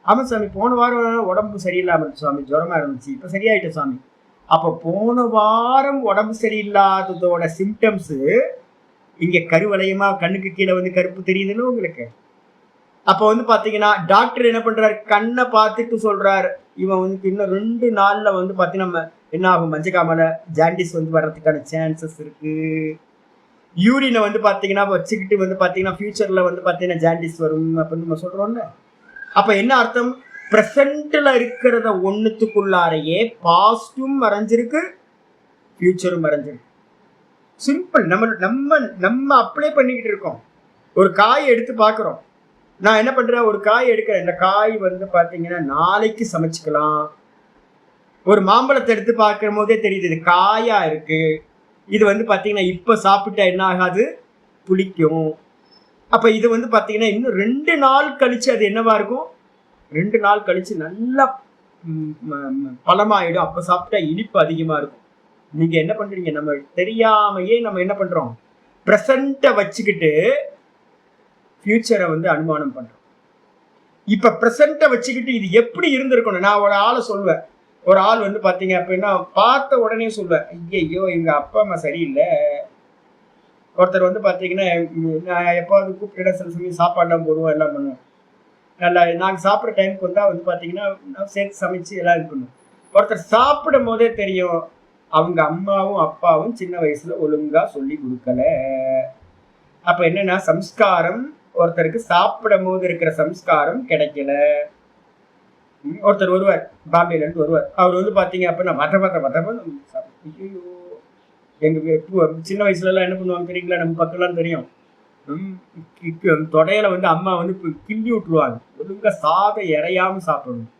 ஆமாம் சாமி, போன வாரம் உடம்பு சரியில்லாமல் இருந்துச்சு சாமி, ஜுரமாக இருந்துச்சு, இப்போ சரியாயிட்டேன் சாமி. அப்போ போன வாரம் உடம்பு சரியில்லாததோட சிம்டம்ஸு இங்கே கருவளையமா கண்ணுக்கு கீழே வந்து கருப்பு தெரியுதுன்னு உங்களுக்கு. அப்போ வந்து பார்த்தீங்கன்னா டாக்டர் என்ன பண்ணுறாரு? கண்ணை பார்த்துட்டு சொல்கிறார், இவன் வந்து இன்னும் 2 நாளில் வந்து பார்த்தீங்கன்னா என்ன ஆகும்? மஞ்சக்காமலை ஜாண்டிஸ் வந்து வர்றதுக்கான சான்சஸ் இருக்குது. யூரினை வந்து பார்த்தீங்கன்னா வச்சுக்கிட்டு வந்து பார்த்தீங்கன்னா ஃபியூச்சரில் வந்து பார்த்தீங்கன்னா ஜாண்டிஸ் வரும் அப்படின்னு நம்ம சொல்கிறோம்ல. அப்போ என்ன அர்த்தம்? ப்ரெசண்ட்டில் இருக்கிறத ஒன்றுத்துக்குள்ளாரையே பாஸ்டும் மறைஞ்சிருக்கு, ஃபியூச்சரும் மறைஞ்சிருக்கு. சிம்பிள். நம்ம அப்ளை பண்ணிக்கிட்டு இருக்கோம். ஒரு காய் எடுத்து பார்க்குறோம். நான் என்ன பண்ணுறேன்? ஒரு காய் எடுக்கிறேன், இந்த காய் வந்து பார்த்தீங்கன்னா நாளைக்கு சமைச்சிக்கலாம். ஒரு மாம்பழத்தை எடுத்து பார்க்குற போதே தெரியுது இது காயாக இருக்குது. இது வந்து பார்த்தீங்கன்னா இப்போ சாப்பிட்டா என்ன ஆகாது? புளிக்கும். அப்போ இது வந்து பார்த்தீங்கன்னா இன்னும் 2 நாள் கழிச்சு அது என்னவா இருக்கும்? 2 நாள் கழிச்சு நல்லா பழமாயிடும். அப்போ சாப்பிட்டா இனிப்பு அதிகமாக இருக்கும். நீங்கள் என்ன பண்ணுறீங்க? நம்ம தெரியாமையே நம்ம என்ன பண்ணுறோம்? ப்ரெசண்ட்டை வச்சுக்கிட்டு ஃபியூச்சரை வந்து அனுமானம் பண்ணுறோம். இப்போ ப்ரெசண்ட்டை வச்சுக்கிட்டு இது எப்படி இருந்திருக்கணும்? நான் ஒரு ஆளை சொல்வேன். ஒரு ஆள் வந்து பார்த்தீங்க அப்படின்னா பார்த்த உடனே சொல்வேன், ஐயோ எங்கள் அப்பா அம்மா சரியில்லை. ஒருத்தர் வந்து பார்த்தீங்கன்னா நான் எப்போது கூப்பிட்டு சில சமயம் சாப்பாடுலாம் போடுவோம், எல்லாம் பண்ணுவோம். நல்லா நாங்கள் சாப்பிட்ற டைமுக்கு வந்தால் வந்து பார்த்தீங்கன்னா நான் சேர்த்து சமைச்சு எல்லாம் இது பண்ணுவோம். ஒருத்தர் சாப்பிடும் போதே தெரியும் அவங்க அம்மாவும் அப்பாவும் சின்ன வயசில் ஒழுங்காக சொல்லி கொடுக்கல. அப்போ என்னென்னா சம்ஸ்காரம், ஒருத்தருக்கு சாப்பிடும் போது இருக்கிற சம்ஸ்காரம் கிடைக்கல. ஒருத்தர் வருவார், பாம்பேலேருந்து வருவார். அவர் வந்து பார்த்தீங்க அப்படின்னா ஐயோ எங்கள் சின்ன வயசுலலாம் என்ன பண்ணுவாங்க தெரியுங்களா? நம்ம பக்கம்லாம் தெரியும், தொடையில வந்து அம்மா வந்து கிள்ளி விட்டுருவாங்க. ஒழுங்காக சாதம் இறையாமல் சாப்பிடணும்,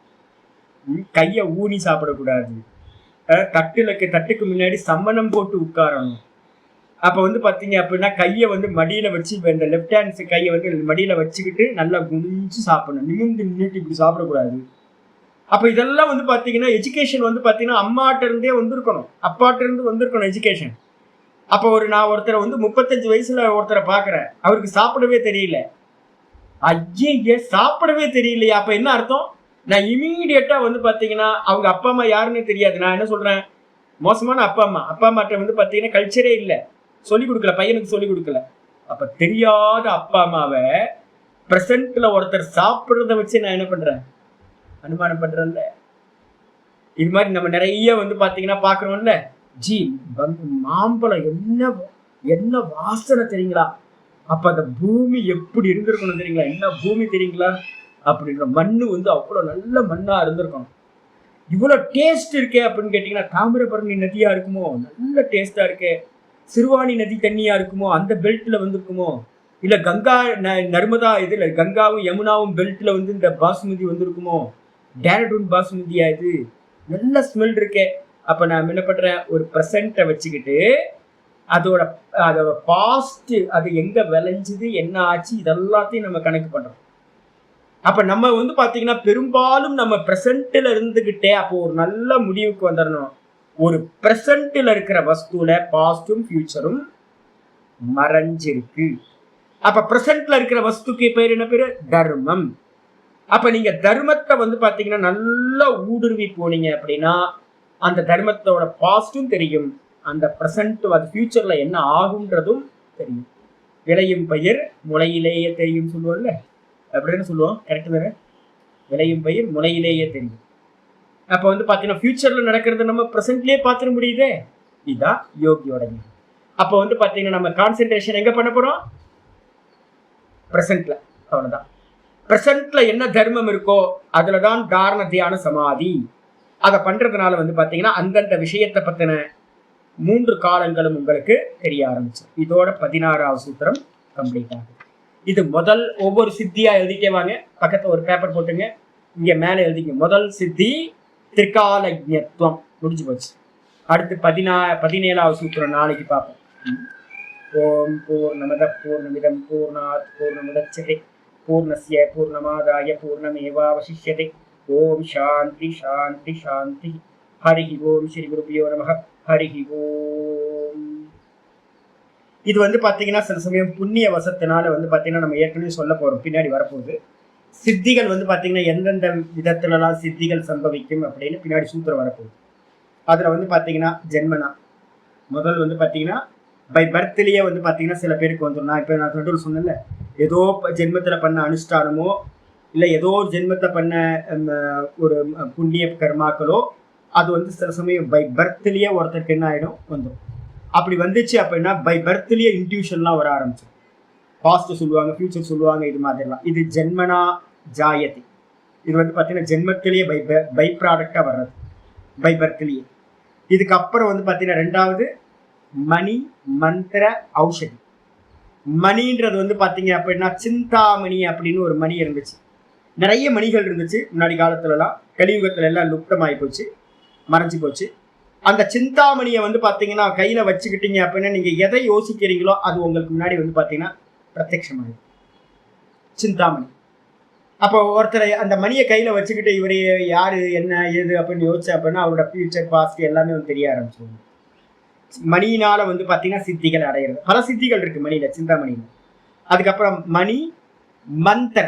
கையை ஊனி சாப்பிடக்கூடாது, தட்டுக்கு முன்னாடி சம்மணம் போட்டு உட்காரணும். அப்போ வந்து பார்த்தீங்க அப்படின்னா கையை வந்து மடியில் வச்சு, இந்த லெஃப்ட் ஹேண்ட்ஸ் கையை வந்து மடியில் வச்சுக்கிட்டு நல்லா குனிஞ்சு சாப்பிடணும். நிமிந்து நின்றுட்டு இப்படி சாப்பிடக்கூடாது. அப்ப இதெல்லாம் வந்து பாத்தீங்கன்னா எஜுகேஷன் வந்து பாத்தீங்கன்னா அம்மாட்ட இருந்தே வந்திருக்கணும், அப்பாட்ட இருந்து வந்திருக்கணும் எஜுகேஷன். அப்ப நான் ஒருத்தரை வந்து 35 வயசுல ஒருத்தரை பாக்குறேன், அவருக்கு சாப்பிடவே தெரியல. ஐயே, சாப்பிடவே தெரியலையா? அப்ப என்ன அர்த்தம்? நான் இமீடியட்டா வந்து பாத்தீங்கன்னா அவங்க அப்பா அம்மா யாருன்னு தெரியாது. நான் என்ன சொல்றேன், மோசமான அப்பா அம்மாட்ட வந்து பாத்தீங்கன்னா கல்ச்சரே இல்லை, சொல்லிக் கொடுக்கல, பையனுக்கு சொல்லிக் கொடுக்கல. அப்ப தெரியாத அப்பா அம்மாவை பிரசன்ட்ல ஒருத்தர் சாப்பிடுறத வச்சு நான் என்ன பண்றேன், அனுமானம் பண்றேன்ல. இது மாதிரி நம்ம நிறைய வந்து பாத்தீங்கன்னா பாக்குறோம்ல. ஜி மாம்பழம் என்ன வாசனை தெரியுங்களா? அப்ப அந்த பூமி எப்படி இருந்திருக்கணும் தெரியுங்களா? என்ன பூமி தெரியுங்களா? அப்படின்ற மண்ணு வந்து அவ்வளவு நல்ல மண்ணா இருந்திருக்கணும். இவ்வளவு டேஸ்ட் இருக்கே அப்படின்னு கேட்டீங்கன்னா, தாமிரபரணி நதியா இருக்குமோ, நல்ல டேஸ்டா இருக்கே. சிறுவாணி நதி தண்ணியா இருக்குமோ, அந்த பெல்ட்ல வந்திருக்குமோ, இல்ல கங்கா நர்மதா இதுல கங்காவும் யமுனாவும் பெல்ட்ல வந்து இந்த பாசுமதி வந்திருக்குமோ, டேரடூன் பாசுமதியா இது, நல்ல ஸ்மெல் இருக்கே. அப்ப நான் என்ன பண்றேன், ஒரு ப்ரெசண்ட்டை வச்சுக்கிட்டு அதோட பாஸ்ட், அது எங்க விளைஞ்சுது, என்ன ஆச்சு, இதெல்லாத்தையும் நம்ம கணக்கு பண்றோம். அப்ப நம்ம வந்து பாத்தீங்கன்னா பெரும்பாலும் நம்ம பிரசன்ட்ல இருந்துகிட்டே அப்போ ஒரு நல்ல முடிவுக்கு வந்துடணும். ஒரு பிரசன்ட்ல இருக்கிற வஸ்துல பாஸ்டும் ஃபியூச்சரும் மறைஞ்சிருக்கு. அப்ப பிரசன்ட்ல இருக்கிற வஸ்துக்கு பேர் என்ன பேரு? தர்மம். அப்ப நீங்க தர்மத்தை வந்து பாத்தீங்கன்னா நல்லா ஊடுருவி போனீங்க அப்படின்னா அந்த தர்மத்தோட பாஸ்டும் தெரியும், அந்த பிரசன்ட் அது ஃபியூச்சர்ல என்ன ஆகுன்றதும் தெரியும். விளையும் பயிர் முளையிலேயே தெரியும் சொல்லுவோம்ல, அப்படின்னு சொல்லுவோம். கரெக்ட் தானே? விளையும் பயிர் முளையிலேயே தெரியும். அப்ப வந்து பாத்தீங்கன்னா ஃபியூச்சர்ல நடக்கிறது நம்ம பிரசன்ட்லயே பார்த்துட முடியுதே. இதுதான் யோகியோட. அப்ப வந்து பாத்தீங்கன்னா நம்ம கான்சென்ட்ரேஷன் எங்க பண்ண போறோம்? பிரசன்ட்ல. அவ்வளவுதான். பிரசன்ட்ல என்ன தர்மம் இருக்கோ அதுலதான் தாரண தியான சமாதி. அதை பண்றதுனால வந்து பாத்தீங்கன்னா அந்தந்த விஷயத்தை பத்தின 3 காலங்களும் உங்களுக்கு தெரிய ஆரம்பிச்சு. இதோட 16வது சூத்திரம் கம்ப்ளீட் ஆகுது. இது முதல். ஒவ்வொரு சித்தியா எழுதிக்கே வாங்க. பக்கத்துல ஒரு பேப்பர் போட்டுங்க, இங்க மேல எழுதிங்க. முதல் சித்தி திரிகாலஜ்ஞத்துவம் முடிஞ்சு போச்சு. அடுத்து 17வது சூத்திரம் நாளைக்கு பார்ப்போம். ஓம் பூர்ணமத பூர்ணமிதம் பூர்ணாத் பூர்ணமுதச்யதே பூர்ணஸ்ய பூர்ணமாதாய பூர்ணமேவாவசிஷ்யதே. ஓம் சாந்தி சாந்தி சாந்தி. ஹரி ஓம் ஸ்ரீ குருபியோ நமஹ. ஹரி ஓம். இது வந்து பாத்தீங்கன்னா சில சமயம் புண்ணிய வசத்தினால வந்து பாத்தீங்கன்னா நம்ம ஏற்கனவே சொல்ல போறோம், பின்னாடி வரப்போகுது. சித்திகள் வந்து பாத்தீங்கன்னா எந்தெந்த விதத்துலலாம் சித்திகள் சம்பவிக்கும் அப்படின்னு பின்னாடி சூத்திரம் வரப்போகுது. அதுல வந்து பாத்தீங்கன்னா ஜென்மனா முதல் வந்து பாத்தீங்கன்னா பை பர்த்லயே வந்து பாத்தீங்கன்னா சில பேருக்கு வந்துடும். நான் இப்ப நான் நடுவில் சொன்னேன்ல, ஏதோ ஜென்மத்துல பண்ண அனுஷ்டானமோ இல்லை ஏதோ ஒரு ஜென்மத்தை பண்ண ஒரு புண்ணிய கர்மாக்களோ அது வந்து சில சமயம் பை பர்த்லயே ஒருத்தருக்கு என்ன ஆகிடும், வந்துடும். அப்படி வந்துச்சு அப்படின்னா பை பர்த்லயே இன்ட்யூஷன்லாம் வர ஆரம்பிச்சு. பாஸ்ட் சொல்லுவாங்க, ஃபியூச்சர் சொல்லுவாங்க, இது மாதிரிலாம். இது ஜென்மனா ஜாயதி. இது வந்து பார்த்தீங்கன்னா ஜென்மத்திலேயே பை ப்ராடக்டாக வர்றது, பை பர்த்லயே. இதுக்கப்புறம் வந்து பார்த்தீங்கன்னா 2வது மணி மந்திர ஔஷதி. மணின்றது வந்து பார்த்தீங்க அப்படின்னா சிந்தாமணி அப்படின்னு ஒரு மணி இருந்துச்சு. நிறைய மணிகள் இருந்துச்சு முன்னாடி காலத்துலலாம். கலியுகத்துல எல்லாம் லுப்தமாகி போச்சு, மறைஞ்சு போச்சு. அந்த சிந்தாமணியை வந்து பார்த்தீங்கன்னா கையில் வச்சுக்கிட்டீங்க அப்படின்னா நீங்கள் எதை யோசிக்கிறீங்களோ அது உங்களுக்கு முன்னாடி வந்து பார்த்தீங்கன்னா பிரத்யட்சமாகுது, சிந்தாமணி. அப்போ ஒருத்தரை அந்த மணியை கையில் வச்சுக்கிட்டு இவர் யார் என்ன ஏது அப்படின்னு யோசிச்சா அப்படின்னா அவரோட ஃபியூச்சர் பாஸ்ட் எல்லாமே வந்து தெரிய ஆரம்பிச்சிருவாங்க. மணியினால வந்து பார்த்தீங்கன்னா சித்திகள் அடையிறது. பல சித்திகள் இருக்கு மணியில், சிந்தாமணியில். அதுக்கப்புறம் மணி மந்திர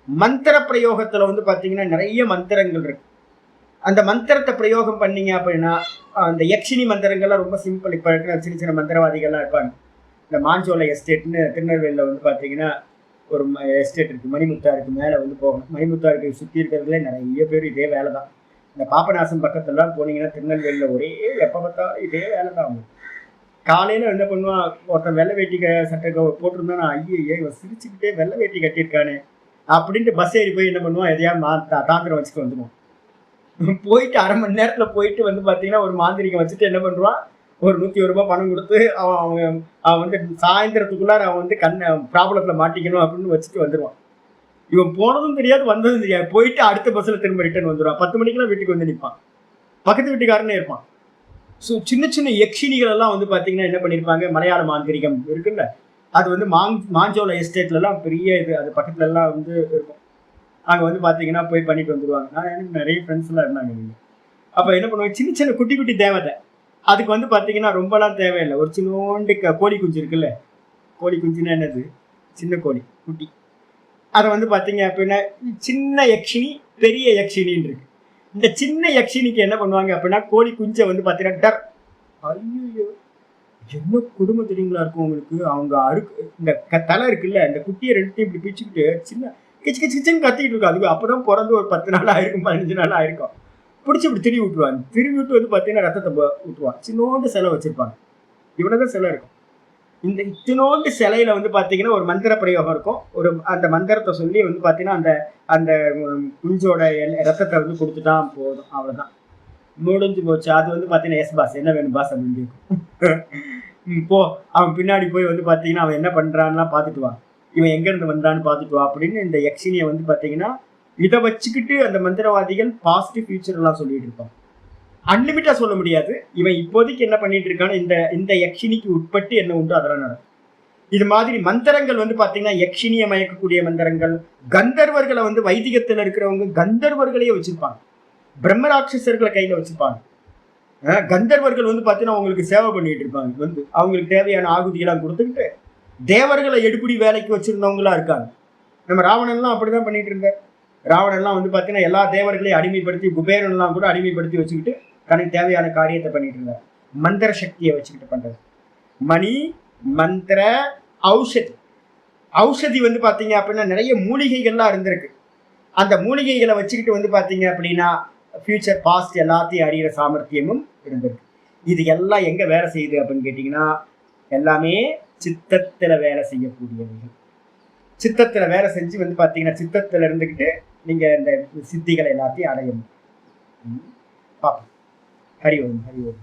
மந்திர பிரயோகத்தில் வந்து பார்த்தீங்கன்னா நிறைய மந்திரங்கள் இருக்கு. அந்த மந்திரத்தை பிரயோகம் பண்ணீங்க அப்படின்னா அந்த யக்ஷினி மந்திரங்கள்லாம் ரொம்ப சிம்பிள். இப்போ இருக்கிற சின்ன சின்ன மந்திரவாதிகள்லாம் இருப்பாங்க. இந்த மாஞ்சோலை எஸ்டேட்னு திருநெல்வேலியில் வந்து பார்த்தீங்கன்னா ஒரு எஸ்டேட் இருக்குது, மணிமுத்தாருக்கு மேலே வந்து போகணும். மணிமுத்தாருக்கு சுற்றி இருக்கிறதுல நிறைய பேர் இதே வேலை தான். இந்த பாபநாசம் பக்கத்துலலாம் போனீங்கன்னா திருநெல்வேலியில் ஒரே எப்போ பார்த்தா இதே வேலை தான். அவங்க காலையில் என்ன பண்ணுவான், ஒருத்தன் வெள்ளை வேட்டி சட்டை போட்டிருந்தானா, ஐயோ இவன் சிரிச்சுக்கிட்டே வெள்ளை வேட்டி கட்டியிருக்கானே அப்படின்ட்டு பஸ் ஏறி போய் என்ன பண்ணுவான், எதையா தாந்திரம் வச்சுட்டு வந்துடுவான். போயிட்டு 1/2 மணி நேரத்தில் போயிட்டு வந்து பார்த்தீங்கன்னா ஒரு மாந்திரிகம் வச்சுட்டு என்ன பண்ணுவான், ஒரு 101 ரூபாய் பணம் கொடுத்து அவன் வந்து சாயந்தரத்துக்குள்ளார அவன் வந்து ப்ராப்ளத்தில் மாட்டிக்கணும் அப்படின்னு வச்சுட்டு வந்துடுவான். இவன் போனதும் தெரியாது வந்ததும் தெரியாது. போயிட்டு அடுத்த பஸ்ஸில் திரும்ப ரிட்டர்ன் வந்துடுவான். 10 மணிக்கெல்லாம் வீட்டுக்கு வந்து நிற்பான். பக்கத்து வீட்டுக்காரனே இருப்பான். ஸோ சின்ன சின்ன யக்ஷினிகள் எல்லாம் வந்து பார்த்தீங்கன்னா என்ன பண்ணியிருப்பாங்க, மலையாள மாந்திரிகம் இருக்குல்ல, அது வந்து மாஞ்சோலை எஸ்டேட்லலாம் பெரிய இது, அது பக்கத்துலலாம் வந்து இருக்கும். அங்கே வந்து பார்த்தீங்கன்னா போய் பண்ணிட்டு வந்துடுவாங்க. எனக்கு நிறைய ஃப்ரெண்ட்ஸ்லாம் இருந்தாங்க இங்கே. அப்போ என்ன பண்ணுவாங்க, சின்ன சின்ன குட்டி குட்டி தேவதை. அதுக்கு வந்து பார்த்தீங்கன்னா ரொம்பலாம் தேவையில்லை. ஒரு சின்னோண்டு கோழி குஞ்சு இருக்குல்ல, கோழி குஞ்சுன்னா என்னது, சின்ன கோழி குட்டி. அதை வந்து பார்த்தீங்க அப்படின்னா சின்ன யக்ஷினி பெரிய யக்ஷினின்னு இருக்கு. இந்த சின்ன யக்ஷினிக்கு என்ன பண்ணுவாங்க அப்படின்னா கோழி குஞ்சை வந்து பார்த்தீங்கன்னா டர், ஐயோ என்ன குடும்பம் தெரியுங்களா இருக்கும் உங்களுக்கு. அவங்க இந்த தலை இருக்குல்ல, இந்த குட்டியை ரெண்டுத்தையும் இப்படி பிடிச்சிக்கிட்டு சின்ன கிச்சு கிச்சு கிச்சுன்னு கத்திக்கிட்டு இருக்கும். அதுக்கு அப்போதான் பிறந்து ஒரு 10 நாள் ஆயிருக்கும், 15 நாள் ஆயிருக்கும். பிடிச்சி இப்படி திரும்பி விட்டுருவாங்க. திரும்பி விட்டு வந்து பார்த்தீங்கன்னா ரத்தத்தை விட்டுருவான். சின்னோண்டு சிலை வச்சிருப்பாங்க. இவ்வளோதான் சிலை இருக்கும். இந்த இத்தினோண்டு சிலையில வந்து பார்த்தீங்கன்னா ஒரு மந்திர பிரயோகம் இருக்கும். அந்த மந்திரத்தை சொல்லி வந்து பார்த்தீங்கன்னா அந்த அந்த குஞ்சோட ரத்தத்தை வந்து கொடுத்துட்டான் போதும், அவ்வளோதான், முடிஞ்சு போச்சு. அது வந்து பார்த்தீங்கன்னா எஸ் பாஸ் என்ன வேணும் பாஸ் அப்படின்னு கேட்கும். போ அவன் பின்னாடி போய் வந்து பார்த்தீங்கன்னா அவன் என்ன பண்ணுறான்லாம் பார்த்துட்டு வா, இவன் எங்கேருந்து வந்தான்னு பார்த்துட்டு வா அப்படின்னு இந்த யக்ஷினியை வந்து பார்த்தீங்கன்னா இதை வச்சுக்கிட்டு அந்த மந்திரவாதிகள் பாசிட்டிவ் ஃபியூச்சர்லாம் சொல்லிட்டு இருப்பான். அன்லிமிட்டா சொல்ல முடியாது. இவன் இப்போதைக்கு என்ன பண்ணிட்டு இருக்கான்னு இந்த யக்ஷினிக்கு உட்பட்டு என்ன உண்டோ அதெல்லாம் நடக்கும். இது மாதிரி மந்திரங்கள் வந்து பார்த்தீங்கன்னா யக்ஷினியை மயக்கக்கூடிய மந்திரங்கள். கந்தர்வர்களை வந்து வைதிகத்தில் இருக்கிறவங்க கந்தர்வர்களையே வச்சிருப்பாங்க, பிரம்மராட்சசர்களை கையில் வச்சுப்பாங்க. கந்தர்வர்கள் வந்து பார்த்தீங்கன்னா அவங்களுக்கு சேவை பண்ணிட்டு இருப்பாங்க. வந்து அவங்களுக்கு தேவையான ஆகுதியெல்லாம் கொடுத்துக்கிட்டு தேவர்களை எடுப்படி வேலைக்கு வச்சிருந்தவங்களா இருக்காங்க. நம்ம ராவணன்லாம் அப்படிதான் பண்ணிட்டு இருந்தார். ராவணன்லாம் வந்து பார்த்தீங்கன்னா எல்லா தேவர்களையும் அடிமைப்படுத்தி, குபேரன்லாம் கூட அடிமைப்படுத்தி வச்சுக்கிட்டு தனக்கு தேவையான காரியத்தை பண்ணிட்டு இருந்தார். மந்திர சக்தியை வச்சுக்கிட்டு பண்றது. மணி மந்திர ஔஷதி. ஔஷதி வந்து பார்த்தீங்க அப்படின்னா நிறைய மூலிகைகள்லாம் இருந்திருக்கு. அந்த மூலிகைகளை வச்சுக்கிட்டு வந்து பார்த்தீங்க அப்படின்னா ஃபியூச்சர் பாஸ்ட் எல்லாத்தையும் அறிகிற சாமர்த்தியமும் இருந்திருக்கு. இது எல்லாம் எங்கே வேலை செய்யுது அப்படின்னு கேட்டிங்கன்னா எல்லாமே சித்தத்தில் வேலை செய்யக்கூடியவர்கள். சித்தத்தில் வேலை செஞ்சு வந்து பார்த்தீங்கன்னா சித்தத்தில் இருந்துக்கிட்டு நீங்கள் இந்த சித்திகளை எல்லாத்தையும் அடைய முடியும். பார்ப்போம். ஹரி ஓம், ஹரி ஓம்.